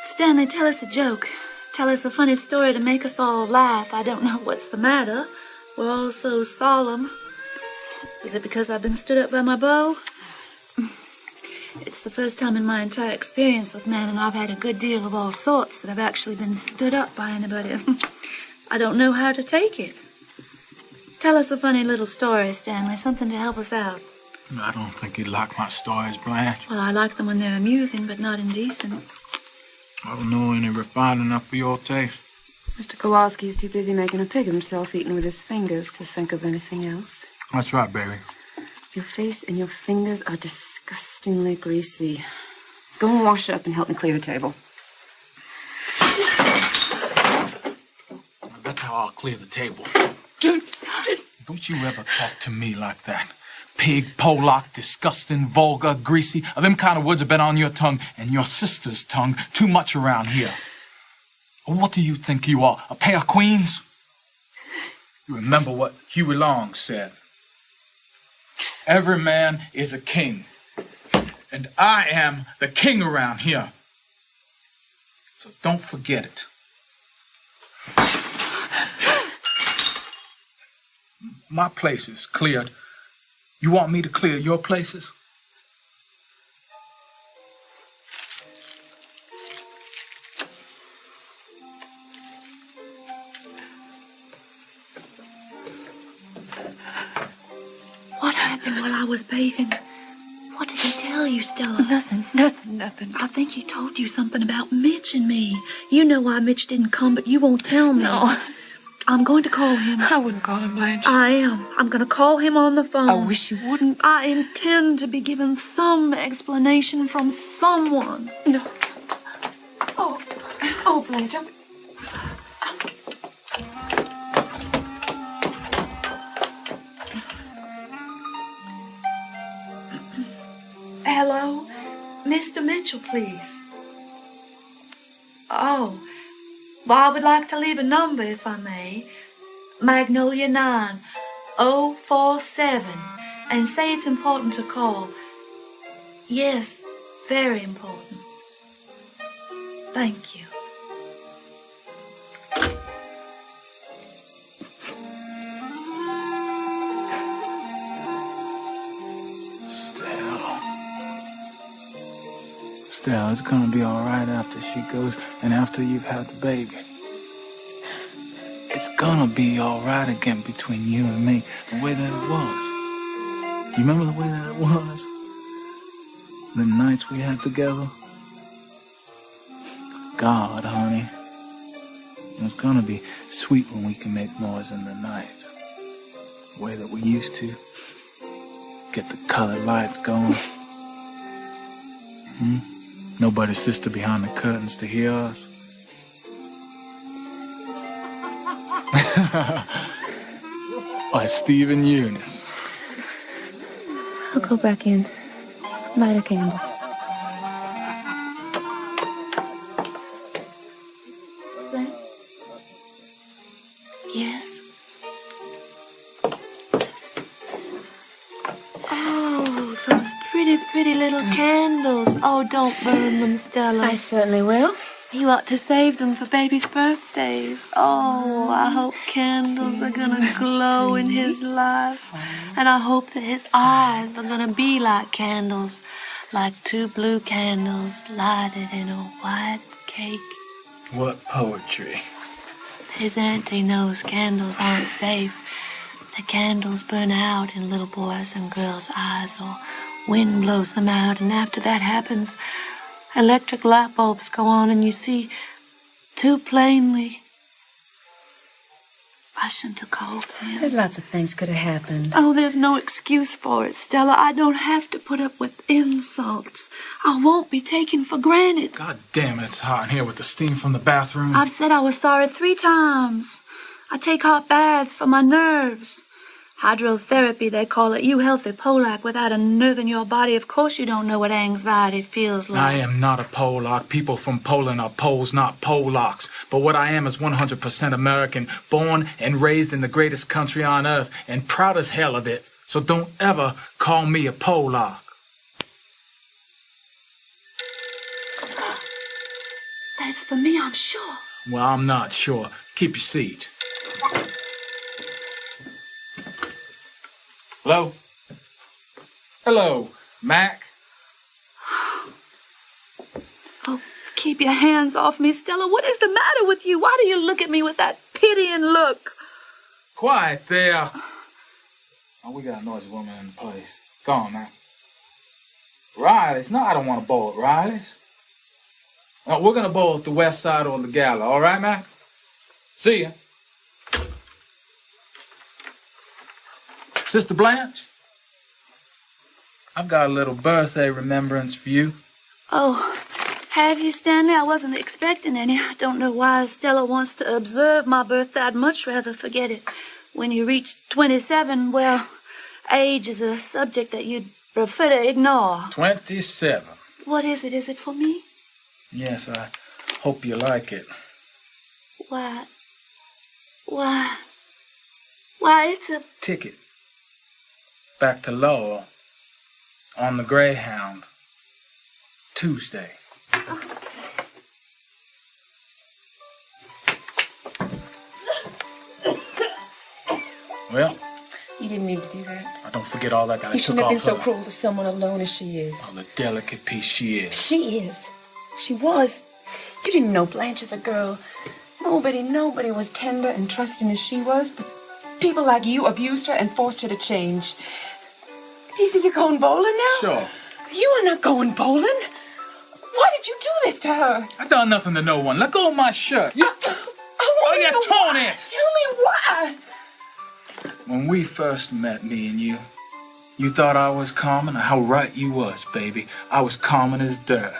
Stanley, tell us a joke. Tell us a funny story to make us all laugh. I don't know what's the matter. We're all so solemn. Is it because I've been stood up by my beau? It's the first time in my entire experience with men, and I've had a good deal of all sorts, that I've actually been stood up by anybody. I don't know how to take it. Tell us a funny little story, Stanley, something to help us out. I don't think you'd like my stories, Blanche. Well, I like them when they're amusing, but not indecent. I don't know any refined enough for your taste. Mr. Kowalski's too busy making a pig of himself eating with his fingers to think of anything else. That's right, baby. Your face and your fingers are disgustingly greasy. Go and wash up and help me clear the table. That's how I'll clear the table. Don't you ever talk to me like that. Pig, Pollock, disgusting, vulgar, greasy. Them kind of words have been on your tongue and your sister's tongue too much around here. What do you think you are, a pair of queens? You remember what Huey Long said. Every man is a king, and I am the king around here. So don't forget it. My place is cleared. You want me to clear your places? What happened while I was bathing? What did he tell you, Stella? Nothing. I think he told you something about Mitch and me. You know why Mitch didn't come, but you won't tell me. No. I'm going to call him. I wouldn't call him, Blanche. I am. I'm going to call him on the phone. I wish you wouldn't. I intend to be given some explanation from someone. No. Oh, Blanche. Hello? Mr. Mitchell, please. Oh. Well, I would like to leave a number, if I may. Magnolia 9047. And say it's important to call. Yes, very important. Thank you. Stella, it's gonna be all right after she goes and after you've had the baby. It's gonna be all right again between you and me, the way that it was. You remember the way that was? The nights we had together? God, honey. It's gonna be sweet when we can make noise in the night. The way that we used to. Get the colored lights going. Nobody's sister behind the curtains to hear us. Like Steve and Eunice. I'll go back in. Light a candles. Glenn? Yes? Oh, those pretty, pretty little candles. Oh, don't burn them, Stella. I certainly will. You ought to save them for baby's birthdays. Oh, I hope candles are gonna glow in his life. And I hope that his eyes are gonna be like candles. Like 2 blue candles lighted in a white cake. What poetry. His auntie knows candles aren't safe. The candles burn out in little boys' and girls' eyes, or wind blows them out, and after that happens, electric light bulbs go on and you see too plainly. I shouldn't have called him. There's lots of things could have happened. Oh, there's no excuse for it, Stella. I don't have to put up with insults. I won't be taken for granted. God damn it, it's hot in here with the steam from the bathroom. I've said I was sorry 3 times. I take hot baths for my nerves. Hydrotherapy, they call it. You healthy Polak without a nerve in your body. Of course you don't know what anxiety feels like. I am not a Polak. People from Poland are Poles, not Polacks. But what I am is 100% American, born and raised in the greatest country on earth, and proud as hell of it. So don't ever call me a Polak. That's for me, I'm sure. Well, I'm not sure. Keep your seat. Hello? Hello, Mac? Oh, keep your hands off me, Stella. What is the matter with you? Why do you look at me with that pitying look? Quiet there. Oh, we got a noisy woman in the place. Go on, man. Riley's? No, I don't want to bowl at Riley's. No, we're going to bowl at the west side or the gala. All right, Mac? See ya. Sister Blanche? I've got a little birthday remembrance for you. Oh, have you, Stanley? I wasn't expecting any. I don't know why Stella wants to observe my birthday. I'd much rather forget it. When you reach 27, well, age is a subject that you'd prefer to ignore. 27. What is it? Is it for me? Yes, I hope you like it. Why, it's a... Ticket. Back to Lowell. On the Greyhound. Tuesday. Well, You didn't need to do that. don't forget all that I You took shouldn't have off been so her. cruel to someone alone as she is. Oh, the delicate piece she is. She is. She was. You didn't know Blanche as a girl. Nobody was tender and trusting as she was, but people like you abused her and forced her to change. Do you think you're going bowling now? Sure. You are not going bowling. Why did you do this to her? I done nothing to no one. Let go of my shirt. You torn it. Tell me why. When we first met, me and you thought I was common? How right you was, baby. I was common as dirt.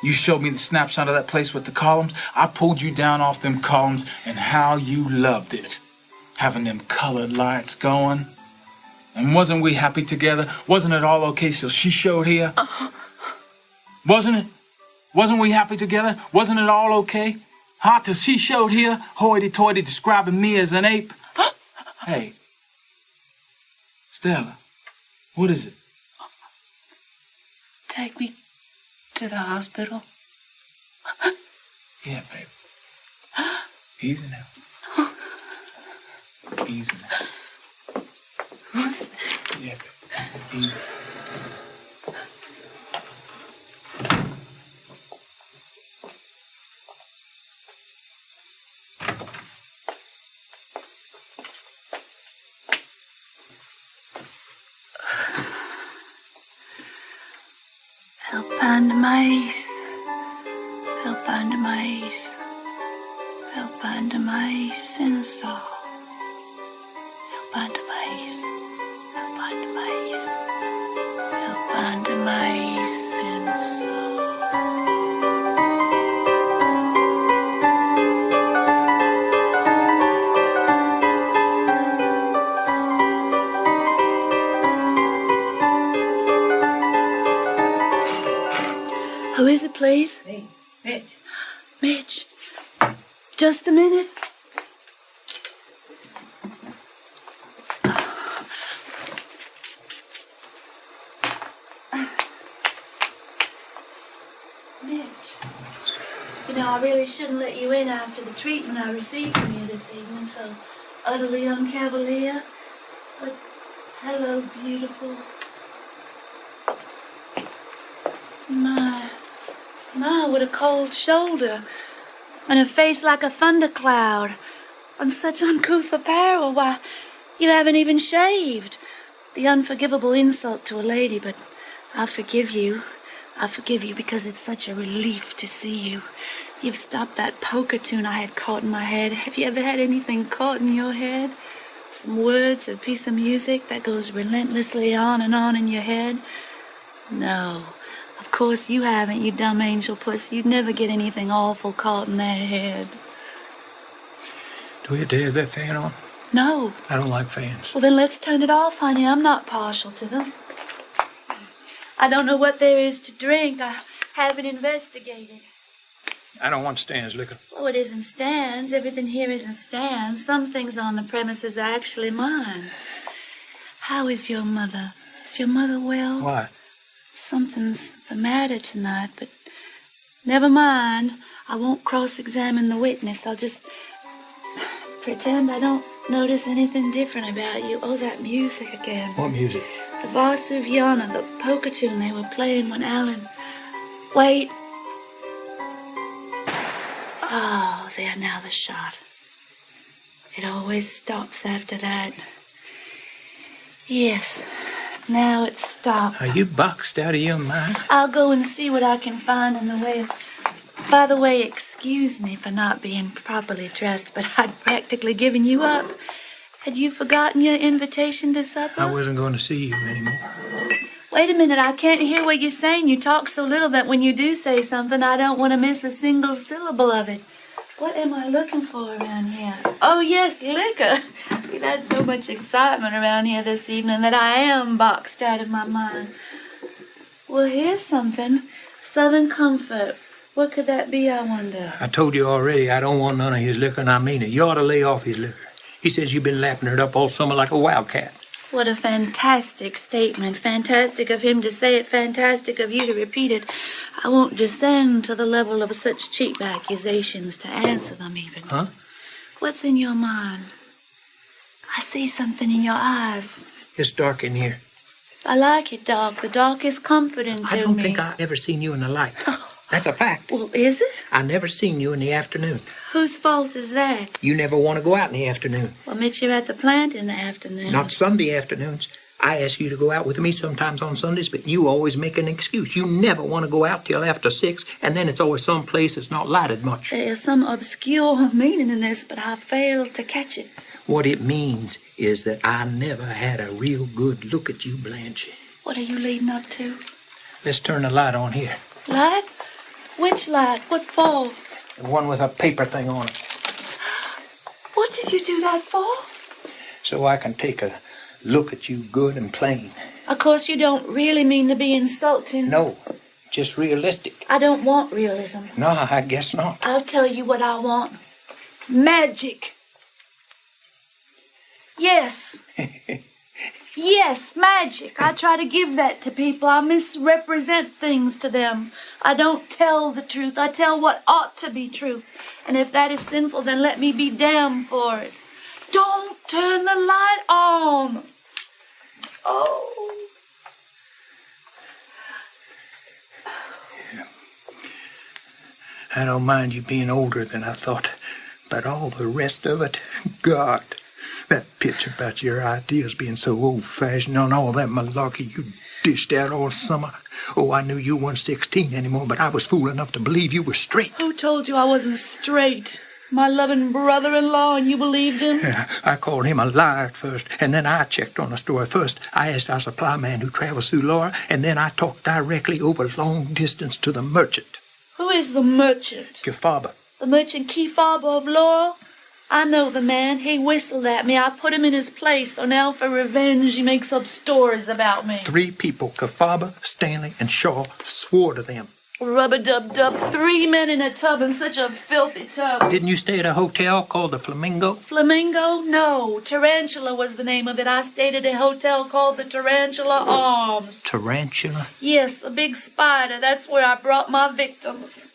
You showed me the snapshot of that place with the columns. I pulled you down off them columns, and how you loved it. Having them colored lights going. And wasn't we happy together? Wasn't it all okay till she showed here? Wasn't it? Wasn't we happy together? Wasn't it all okay? Huh? Till she showed here, hoity-toity describing me as an ape? Hey. Stella, what is it? Take me to the hospital. Yeah, baby. Easy now. Easy now. Yeah, baby. Easy. find the mice. Help find the mice. Help find the mice in the saw. Help find the mice. Help find the mice. Help find the mice in the saw. Who is it, please? Hey, Mitch. Mitch. Just a minute. Mitch. You know, I really shouldn't let you in after the treatment I received from you this evening, so utterly uncavalier. But hello, beautiful. My, what a cold shoulder. And a face like a thundercloud. And such uncouth apparel. Why, you haven't even shaved. The unforgivable insult to a lady, but I'll forgive you. I'll forgive you because it's such a relief to see you. You've stopped that poker tune I had caught in my head. Have you ever had anything caught in your head? Some words, a piece of music that goes relentlessly on and on in your head? No. Of course you haven't, you dumb angel puss. You'd never get anything awful caught in that head. Do we have to have that fan on? No. I don't like fans. Well, then let's turn it off, honey. I'm not partial to them. I don't know what there is to drink. I haven't investigated. I don't want Stan's liquor. Oh, it isn't Stan's. Everything here isn't Stan's. Some things on the premises are actually mine. How is your mother? Is your mother well? Why? Something's the matter tonight, but never mind. I won't cross-examine the witness. I'll just pretend I don't notice anything different about you. Oh, that music again. What music? The Varsuviana, the poker tune they were playing when Alan... Wait. Oh, there, now the shot. It always stops after that. Yes. Now it's stopped. Are you boxed out of your mind? I'll go and see what I can find in the way of... By the way, excuse me for not being properly dressed, but I'd practically given you up. Had you forgotten your invitation to supper? I wasn't going to see you anymore. Wait a minute, I can't hear what you're saying. You talk so little that when you do say something, I don't want to miss a single syllable of it. What am I looking for around here? Oh, yes, liquor. We've had so much excitement around here this evening that I am boxed out of my mind. Well, here's something. Southern Comfort. What could that be, I wonder? I told you already I don't want none of his liquor, and I mean it. You ought to lay off his liquor. He says you've been lapping it up all summer like a wildcat. What a fantastic statement. Fantastic of him to say it, fantastic of you to repeat it. I won't descend to the level of such cheap accusations to answer them even. Huh? What's in your mind? I see something in your eyes. It's dark in here. I like it dark. The dark is comforting to me. I don't think I've ever seen you in the light. That's a fact. Well, is it? I never seen you in the afternoon. Whose fault is that? You never want to go out in the afternoon. Well, Mitch, you're at the plant in the afternoon. Not Sunday afternoons. I ask you to go out with me sometimes on Sundays, but you always make an excuse. You never want to go out till after 6, and then it's always someplace that's not lighted much. There's some obscure meaning in this, but I failed to catch it. What it means is that I never had a real good look at you, Blanche. What are you leading up to? Let's turn the light on here. Light? Which light? What for? The one with a paper thing on it. What did you do that for? So I can take a look at you good and plain. Of course, you don't really mean to be insulting. No, just realistic. I don't want realism. No, I guess not. I'll tell you what I want. Magic. Yes. Yes, magic. I try to give that to people. I misrepresent things to them. I don't tell the truth. I tell what ought to be true. And if that is sinful, then let me be damned for it. Don't turn the light on. Oh. Yeah. I don't mind you being older than I thought, but all the rest of it, God, That pitch about your ideas being so old-fashioned and all that malarkey you dished out all summer. Oh, I knew you weren't 16 anymore, but I was fool enough to believe you were straight. Who told you I wasn't straight? My loving brother-in-law, and you believed him? Yeah, I called him a liar at first, and then I checked on the story. First, I asked our supply man who travels through Laura, and then I talked directly over long distance to the merchant. Who is the merchant? Kefaba. The merchant Kefaba of Laura? I know the man. He whistled at me. I put him in his place, so now for revenge he makes up stories about me. 3 people, Kefaba, Stanley, and Shaw, swore to them. Rub-a-dub-dub, 3 men in a tub, in such a filthy tub. Didn't you stay at a hotel called the Flamingo? Flamingo? No. Tarantula was the name of it. I stayed at a hotel called the Tarantula Arms. Tarantula? Yes, a big spider. That's where I brought my victims.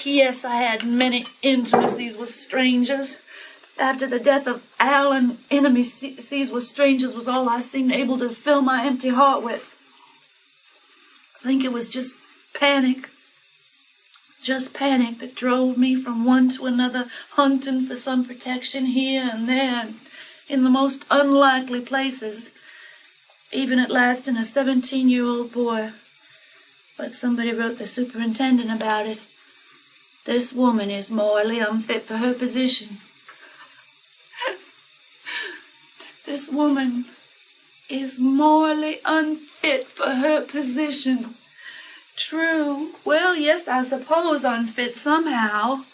Yes, I had many intimacies with strangers. After the death of Alan, intimacies with strangers was all I seemed able to fill my empty heart with. I think it was just panic. Just panic that drove me from one to another, hunting for some protection here and there, and in the most unlikely places, even at last in a 17-year-old boy. But somebody wrote the superintendent about it. This woman is morally unfit for her position. This woman is morally unfit for her position. True. Well, yes, I suppose unfit somehow.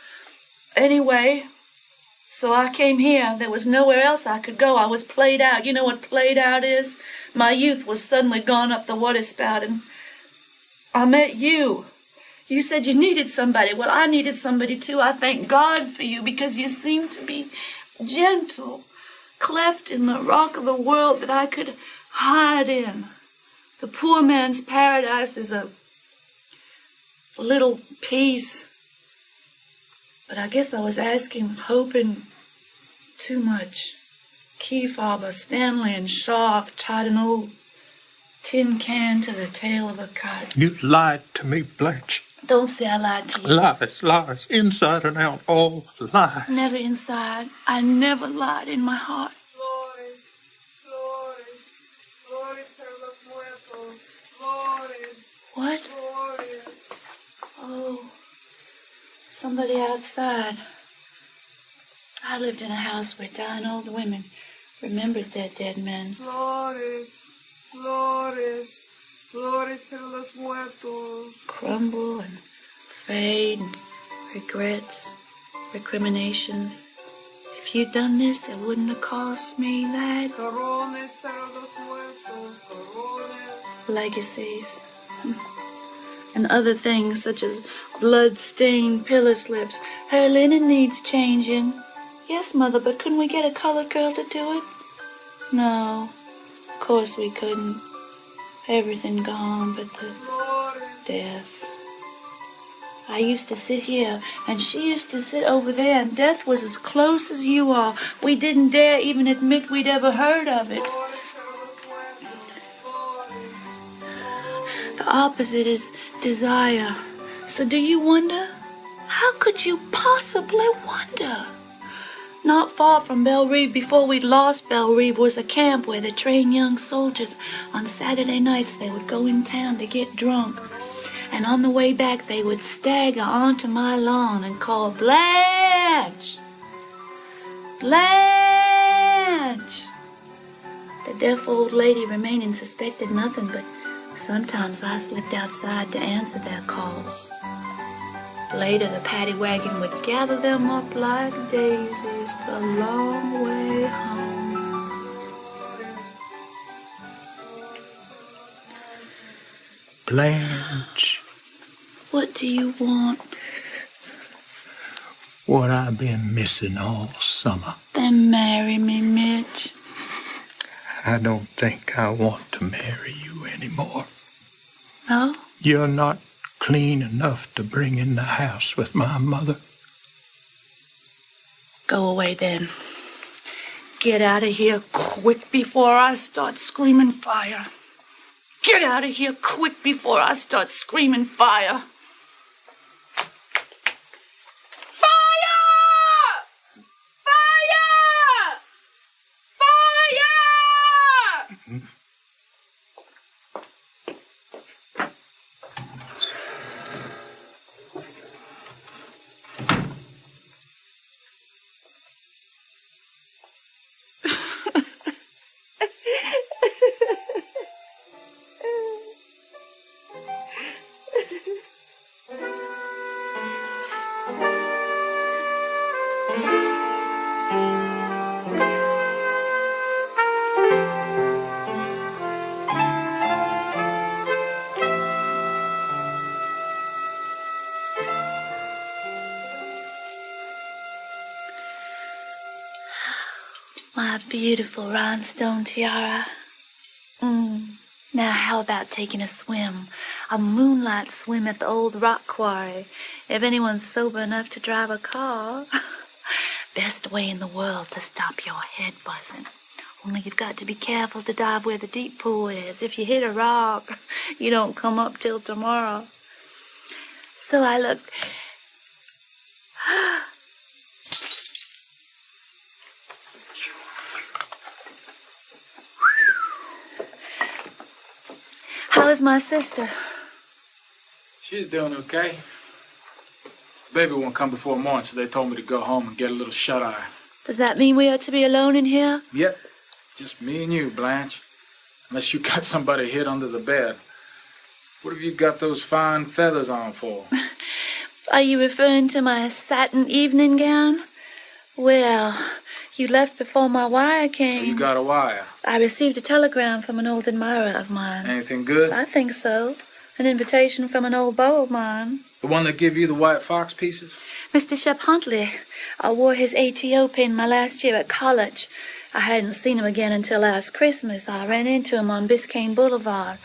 Anyway, so I came here. There was nowhere else I could go. I was played out. You know what played out is? My youth was suddenly gone up the waterspout, and I met you. You said you needed somebody. Well, I needed somebody too. I thank God for you because you seemed to be gentle, cleft in the rock of the world that I could hide in. The poor man's paradise is a little piece. But I guess I was asking, hoping too much. Kefaba, Stanley, and Shaw tied an old tin can to the tail of a kite. You lied to me, Blanche. Don't say I lied to you. Lies, lies, inside and out, all lies. Never inside. I never lied in my heart. Flores, flores, flores para los muertos, flores. What? Flores. Oh, somebody outside. I lived in a house where dying old women remembered their dead men. Flores, flores, flores para los muertos. Crumble and fade, and regrets, recriminations. If you'd done this, it wouldn't have cost me that. Corones para los muertos, corones. Legacies. And other things such as blood-stained pillow slips. Her linen needs changing. Yes, Mother, but couldn't we get a colored girl to do it? No, of course we couldn't. Everything gone but the death. I used to sit here, and she used to sit over there, and death was as close as you are. We didn't dare even admit we'd ever heard of it. The opposite is desire. So do you wonder? How could you possibly wonder? Not far from Belle Reve, before we'd lost Belle Reve, was a camp where they trained young soldiers. On Saturday nights, they would go in town to get drunk. And on the way back, they would stagger onto my lawn and call, "Blanche! Blanche!" The deaf old lady remaining suspected nothing, but sometimes I slipped outside to answer their calls. Later, the paddy wagon would gather them up like daisies the long way home. Blanche. What do you want? What I've been missing all summer. Then marry me, Mitch. I don't think I want to marry you anymore. No? You're not clean enough to bring in the house with my mother. Go away then. Get out of here quick before I start screaming fire. Get out of here quick before I start screaming fire. Fire! Fire! My beautiful rhinestone tiara. Now, how about taking a swim? A moonlight swim at the old rock quarry. If anyone's sober enough to drive a car. Best way in the world to stop your head buzzing. Only you've got to be careful to dive where the deep pool is. If you hit a rock, you don't come up till tomorrow. So I looked. How is my sister? She's doing okay. Baby won't come before morning, so they told me to go home and get a little shut-eye. Does that mean we are to be alone in here? Yep. Just me and you, Blanche. Unless you got somebody hid under the bed. What have you got those fine feathers on for? Are you referring to my satin evening gown? Well, you left before my wire came. You got a wire? I received a telegram from an old admirer of mine. Anything good? I think so. An invitation from an old beau of mine. The one that gave you the white fox pieces? Mr. Shep Huntley. I wore his ATO pin my last year at college. I hadn't seen him again until last Christmas. I ran into him on Biscayne Boulevard.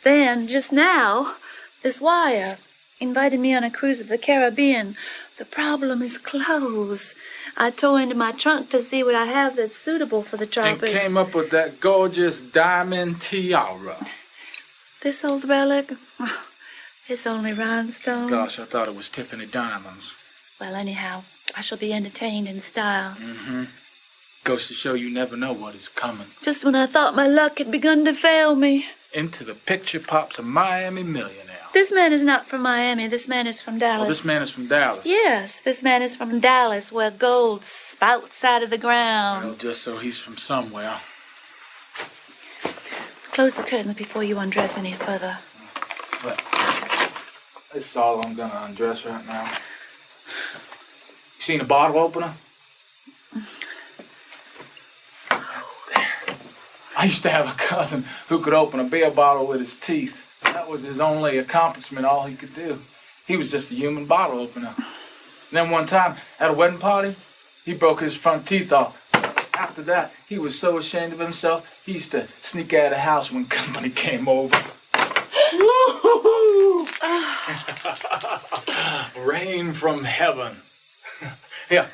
Then, just now, this wire invited me on a cruise of the Caribbean. The problem is clothes. I tore into my trunk to see what I have that's suitable for the tropics. And came up with that gorgeous diamond tiara. This old relic? Oh, it's only rhinestones. Gosh, I thought it was Tiffany diamonds. Well, anyhow, I shall be entertained in style. Mm-hmm. Goes to show you never know what is coming. Just when I thought my luck had begun to fail me. Into the picture pops a Miami millionaire. This man is not from Miami. This man is from Dallas. Oh, this man is from Dallas? Yes, this man is from Dallas, where gold spouts out of the ground. Well, just so he's from somewhere. Close the curtains before you undress any further. Well, this is all I'm gonna undress right now. You seen a bottle opener? I used to have a cousin who could open a beer bottle with his teeth. That was his only accomplishment, all he could do. He was just a human bottle opener. And then one time, at a wedding party, he broke his front teeth off. After that, he was so ashamed of himself, he used to sneak out of the house when company came over. Woo-hoo-hoo! Rain from heaven. Here,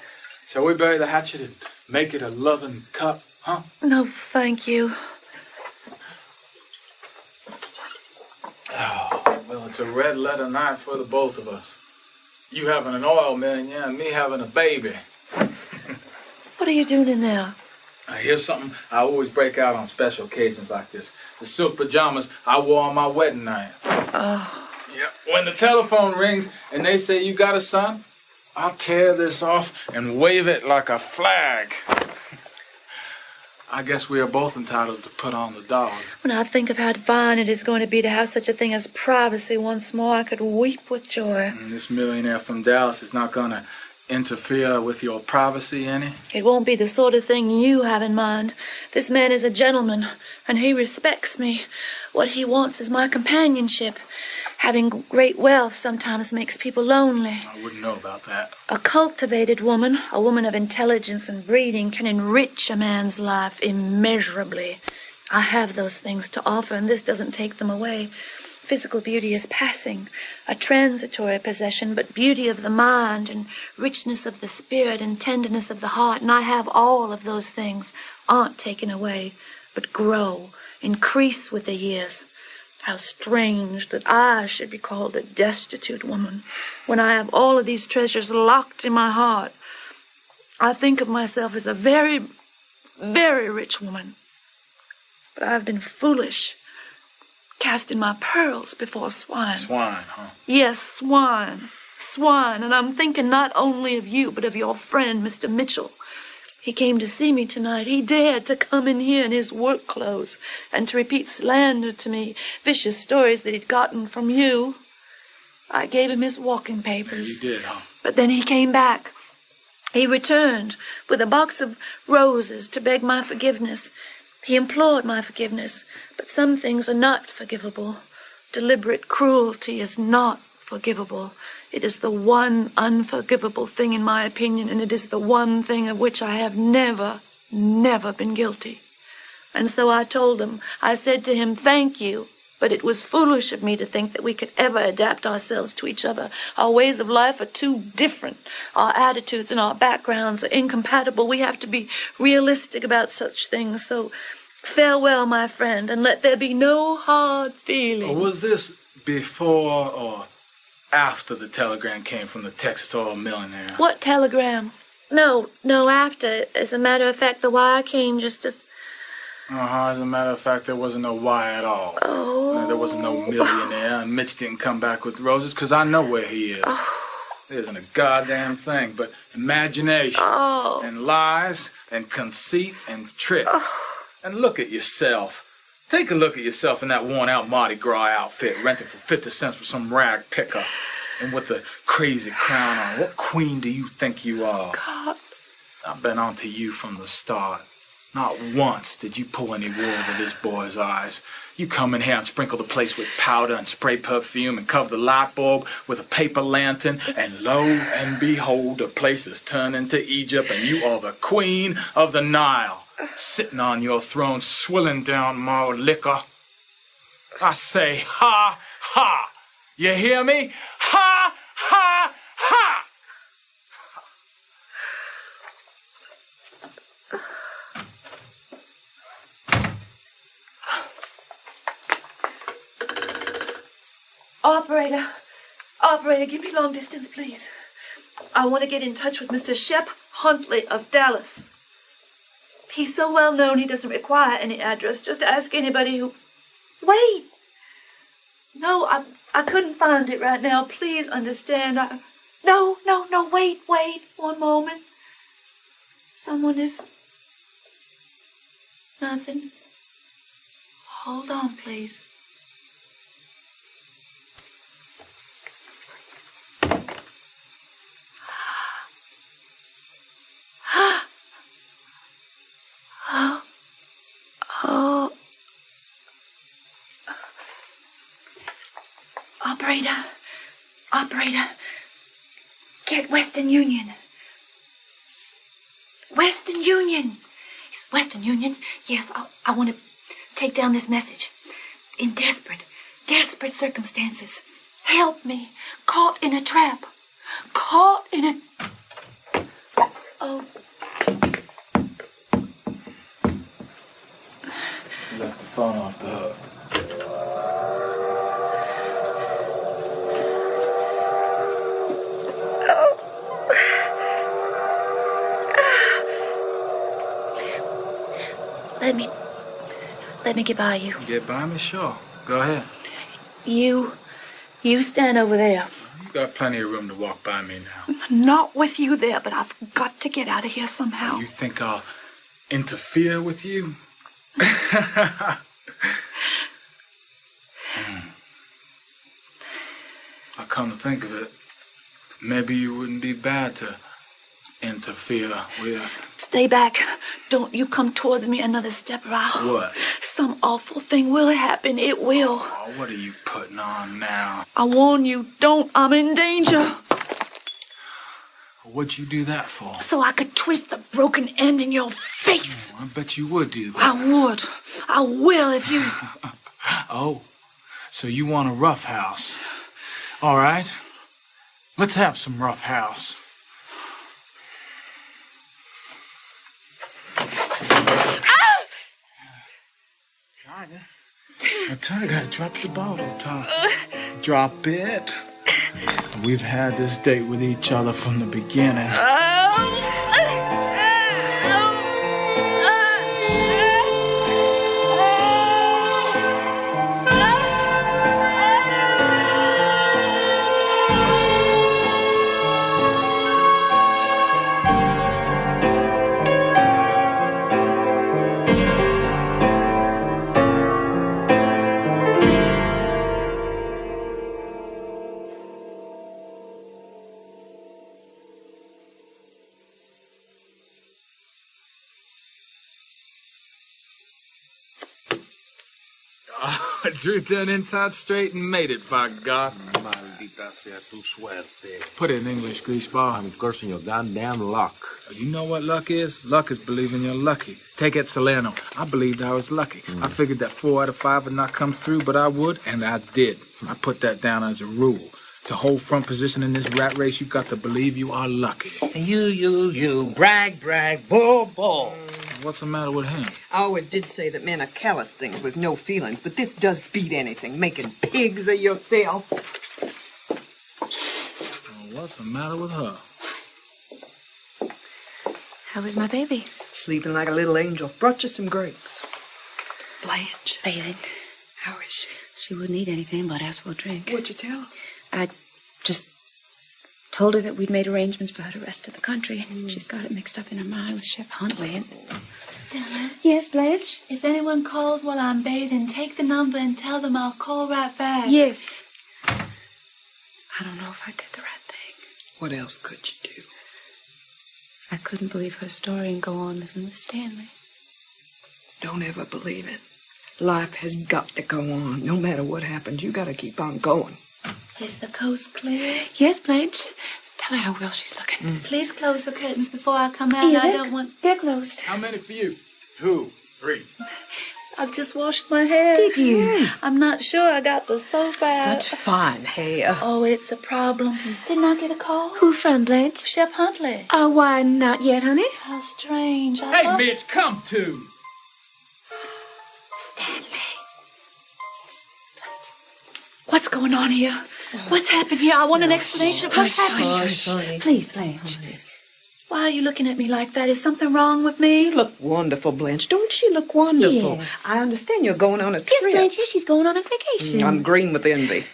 shall we bury the hatchet and make it a loving cup, huh? No, thank you. Oh, well, it's a red letter night for the both of us. You having an oil millionaire and me having a baby. What are you doing in there? Here's something I always break out on special occasions like this. The silk pajamas I wore on my wedding night. Oh. Yeah. When the telephone rings and they say you got a son, I'll tear this off and wave it like a flag. I guess we are both entitled to put on the dog. When I think of how fine it is going to be to have such a thing as privacy once more, I could weep with joy. And this millionaire from Dallas is not going to interfere with your privacy any? It won't be the sort of thing you have in mind. This man is a gentleman, and he respects me. What he wants is my companionship. Having great wealth sometimes makes people lonely. I wouldn't know about that. A cultivated woman, a woman of intelligence and breeding, can enrich a man's life immeasurably. I have those things to offer, and this doesn't take them away. Physical beauty is passing, a transitory possession, but beauty of the mind and richness of the spirit and tenderness of the heart, and I have all of those things, aren't taken away, but grow, increase with the years. How strange that I should be called a destitute woman when I have all of these treasures locked in my heart. I think of myself as a very, very rich woman, but I've been foolish, casting my pearls before swine. Swine, huh? Yes, swine. Swine. And I'm thinking not only of you, but of your friend, Mr. Mitchell. He came to see me tonight. He dared to come in here in his work clothes and to repeat slander to me, vicious stories that he'd gotten from you. I gave him his walking papers. You did, huh? But then he came back. He returned with a box of roses to beg my forgiveness. He implored my forgiveness, but some things are not forgivable. Deliberate cruelty is not forgivable. It is the one unforgivable thing in my opinion, and it is the one thing of which I have never never been guilty. And so I told him, I said to him, thank you, but it was foolish of me to think that we could ever adapt ourselves to each other. Our ways of life are too different. Our attitudes and our backgrounds are incompatible. We have to be realistic about such things. So farewell, my friend, and let there be no hard feelings. Was this before or after the telegram came from the Texas oil millionaire? What telegram? No, after. As a matter of fact, the wire came just as... As a matter of fact, there wasn't no wire at all. Oh. There wasn't no millionaire, and Mitch didn't come back with roses, because I know where he is. There isn't a goddamn thing but imagination and lies and conceit and tricks. And look at yourself. Take a look at yourself in that worn-out Mardi Gras outfit, rented for 50 cents from some rag picker, and with the crazy crown on. What queen do you think you are? God. I've been on to you from the start. Not once did you pull any wool over this boy's eyes. You come in here and sprinkle the place with powder and spray perfume and cover the light bulb with a paper lantern, and lo and behold, the place has turned into Egypt, and you are the queen of the Nile, sitting on your throne, swilling down my liquor. I say, ha, ha. You hear me? Ha, ha, ha. Operator, give me long distance, please. I want to get in touch with Mr. Shep Huntley of Dallas. He's so well known he doesn't require any address. Just ask anybody who... Wait! No, I couldn't find it right now. Please understand. No, wait. One moment. Someone is... Nothing. Hold on, please. Operator, get Western Union. Western Union. It's Western Union. Yes, I want to take down this message. In desperate circumstances, help me. Caught in a trap. Oh. Left the phone off the hook. Let me get by you. Get by me? Sure. Go ahead. You stand over there. You got plenty of room to walk by me now. Not with you there, but I've got to get out of here somehow. You think I'll interfere with you? I come to think of it, maybe you wouldn't be bad to interfere with. Stay back. Don't you come towards me another step, Ralph. What? Some awful thing will happen. It will. Oh, what are you putting on now? I warn you, don't. I'm in danger. What'd you do that for? So I could twist the broken end in your face. Oh, I bet you would do that. I would. I will if you... Oh, so you want a rough house. All right. Let's have some rough house. I told you, gotta drop the bottle, Todd. Drop it. We've had this date with each other from the beginning. Drew turned inside straight and made it, by God. Maldita sea tu suerte. Put it in English, greaseball. I'm cursing your goddamn luck. You know what luck is? Luck is believing you're lucky. Take it, Salerno. I believed I was lucky. I figured that 4 out of 5 would not come through, but I would, and I did. I put that down as a rule. To hold front position in this rat race, you've got to believe you are lucky. You. Brag, bull. What's the matter with him? I always did say that men are callous things with no feelings, but this does beat anything, making pigs of yourself. What's the matter with her? How is my baby? Sleeping like a little angel. Brought you some grapes. Blanche. Bathing. How is she? She wouldn't eat anything but ask for a drink. What'd you tell her? I just told her that we'd made arrangements for her to rest at the country, and she's got it mixed up in her mind with Chef Huntley. Stella? Yes, Blanche? If anyone calls while I'm bathing, take the number and tell them I'll call right back. Yes. I don't know if I did the right thing. What else could you do? I couldn't believe her story and go on living with Stanley. Don't ever believe it. Life has got to go on. No matter what happens, you gotta keep on going. Is the coast clear? Yes, Blanche. Tell her how well she's looking. Please close the curtains before I come out. Yeah, I don't want... They're closed. How many for you? 2, 3. I've just washed my hair. Did you? I'm not sure I got the soap out. Such fine hair. Oh, it's a problem. Didn't I get a call? Who from, Blanche? Shep Huntley. Oh, why, not yet, honey. How strange. Hey, Mitch, come to. Stanley. What's going on here? What's happened here? I want an explanation of what's happened. Please, Blanche. Why are you looking at me like that? Is something wrong with me? You look wonderful, Blanche. Don't she look wonderful? Yes. I understand you're going on a trip. Yes, Blanche, yes, she's going on a vacation. I'm green with envy.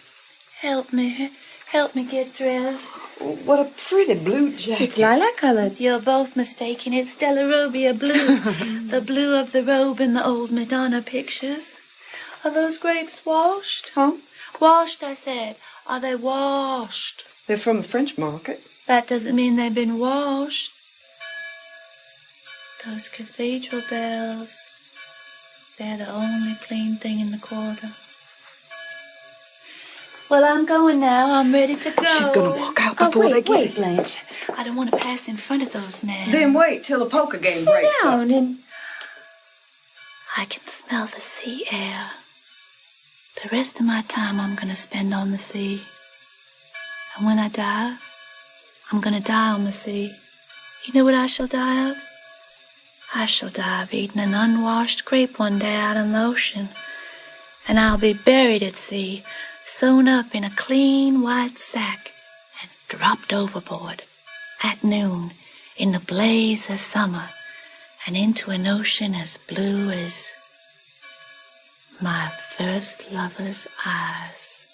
Help me. Help me get dressed. What a pretty blue jacket. It's lilac colored. You're both mistaken. It's Stella Robia blue. The blue of the robe in the old Madonna pictures. Are those grapes washed? Huh? Washed, I said. Are they washed? They're from the French market. That doesn't mean they've been washed. Those cathedral bells. They're the only clean thing in the quarter. Well, I'm going now. I'm ready to go. She's going to walk out before they get Wait, Blanche. I don't want to pass in front of those men. Then wait till the poker game breaks Sit down up. and... I can smell the sea air. The rest of my time I'm going to spend on the sea. And when I die, I'm going to die on the sea. You know what I shall die of? I shall die of eating an unwashed grape one day out in the ocean. And I'll be buried at sea, sewn up in a clean white sack and dropped overboard at noon in the blaze of summer and into an ocean as blue as my first lover's eyes.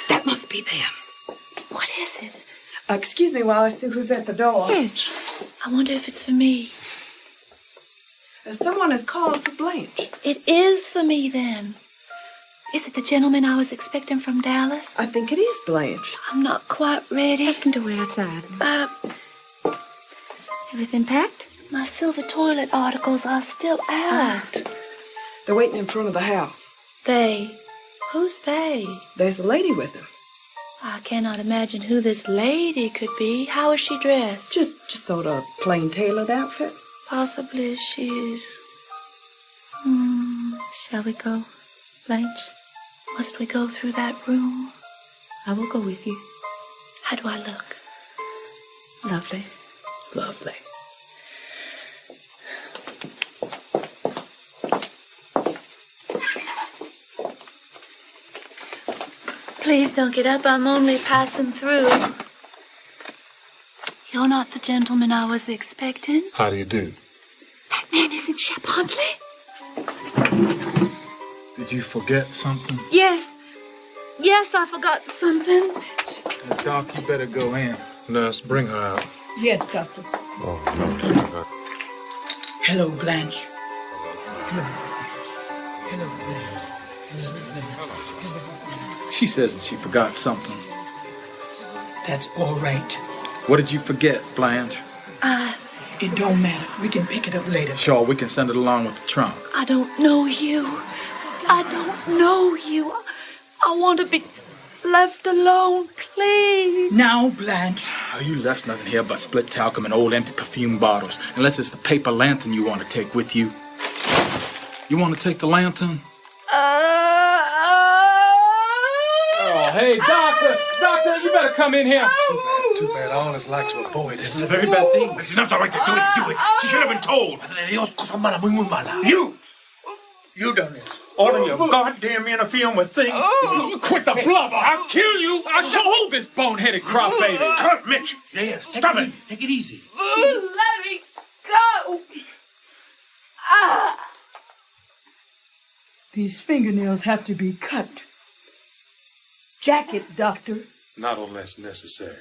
That must be them. What is it? Excuse me while I see who's at the door. Yes. I wonder if it's for me. Someone is calling for Blanche. It is for me, then. Is it the gentleman I was expecting from Dallas? I think it is Blanche. I'm not quite ready. Ask him to wait outside. Everything packed? My silver toilet articles are still out. They're waiting in front of the house. They? Who's they? There's a lady with them. I cannot imagine who this lady could be. How is she dressed? Just sort of plain tailored outfit. Possibly she's... Shall we go, Blanche? Must we go through that room? I will go with you. How do I look? Lovely. Lovely. Please don't get up. I'm only passing through. You're not the gentleman I was expecting. How do you do? That man isn't Shep Huntley. Did you forget something? Yes. Yes, I forgot something. Doc, you better go in. Nurse, bring her out. Yes, Doctor. Oh, no. Hello, Blanche. Hello. Hello, Blanche. She says that she forgot something. That's all right. What did you forget, Blanche? It don't matter. We can pick it up later. Sure, we can send it along with the trunk. I don't know you. I don't know you. I want to be left alone, please. Now, Blanche, you left nothing here but split talcum and old empty perfume bottles. Unless it's the paper lantern you want to take with you. You want to take the lantern? Oh, hey, doctor! Doctor, you better come in here. Too bad. I always like to avoid it. This is a very bad thing. This is not the right to do it. Do it. She should have been told. You done this. All of your goddamn interfering with things. Quit the blubber! I'll kill you! I'll hold this boneheaded crop baby! Come, Mitch! Yes, stop it! Take it easy. Let me go. These fingernails have to be cut. Jacket, doctor. Not unless necessary.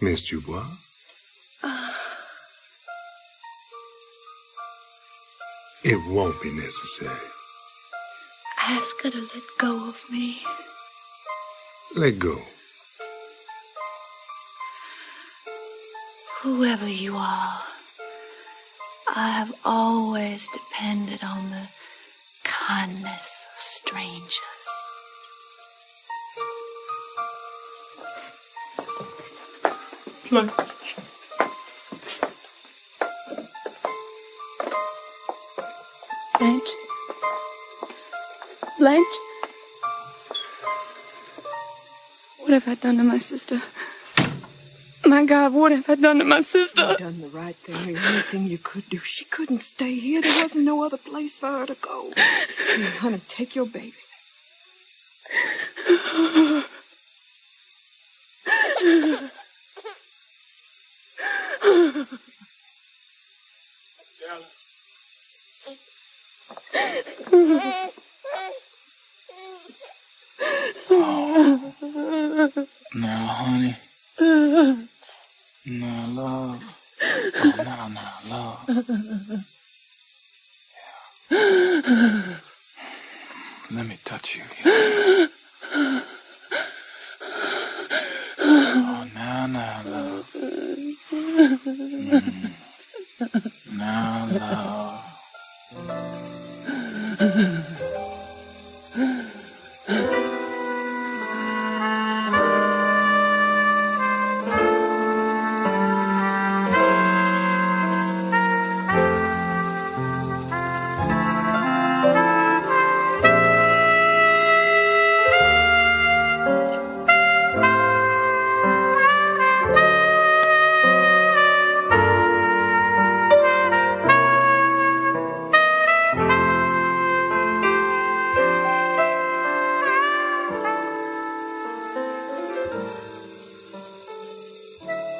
Miss Dubois? It won't be necessary. Ask her to let go of me. Let go. Whoever you are, I have always depended on the kindness of strangers. Blanche. Blanche? Blanche? What have I done to my sister? My God, what have I done to my sister? You done the right thing, the only thing you could do. She couldn't stay here. There wasn't no other place for her to go. Here, honey, take your baby. Now, honey. Now, love. Oh, now, love. Yeah. Let me touch you. Yeah. Oh, now, love. Now, love.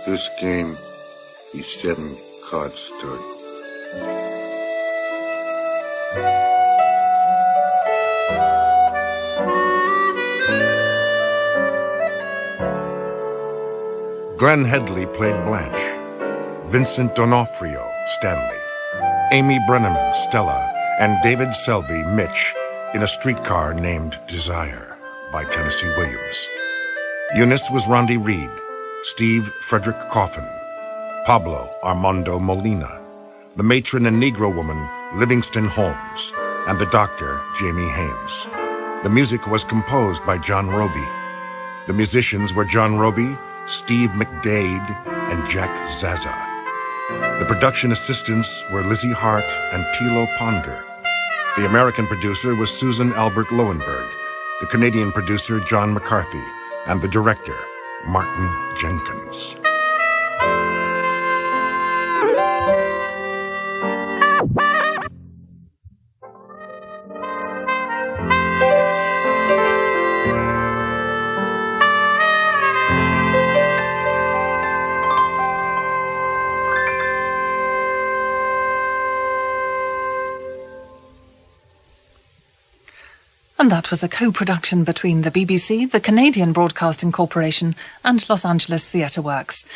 This game, these 7 cards stood. Glenne Headley played Blanche, Vincent D'Onofrio, Stanley, Amy Brenneman, Stella, and David Selby, Mitch, in A Streetcar Named Desire by Tennessee Williams. Eunice was Rondi Reed, Steve Frederick Coffin, Pablo Armondo Molina, the matron and Negro woman Lyvingston Holmes, and the doctor Jamie Hames. The music was composed by John Roby. The musicians were John Roby, Steve McDade, and Jack Zaza. The production assistants were Lizzie Hart and Tilo Ponder. The American producer was Susan Albert Lowenberg, the Canadian producer John McCarthy, and the director Martin Jenkins. And that was a co-production between the BBC, the Canadian Broadcasting Corporation, and Los Angeles Theatre Works.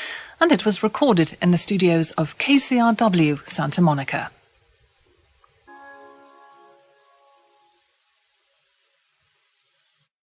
And it was recorded in the studios of KCRW, Santa Monica.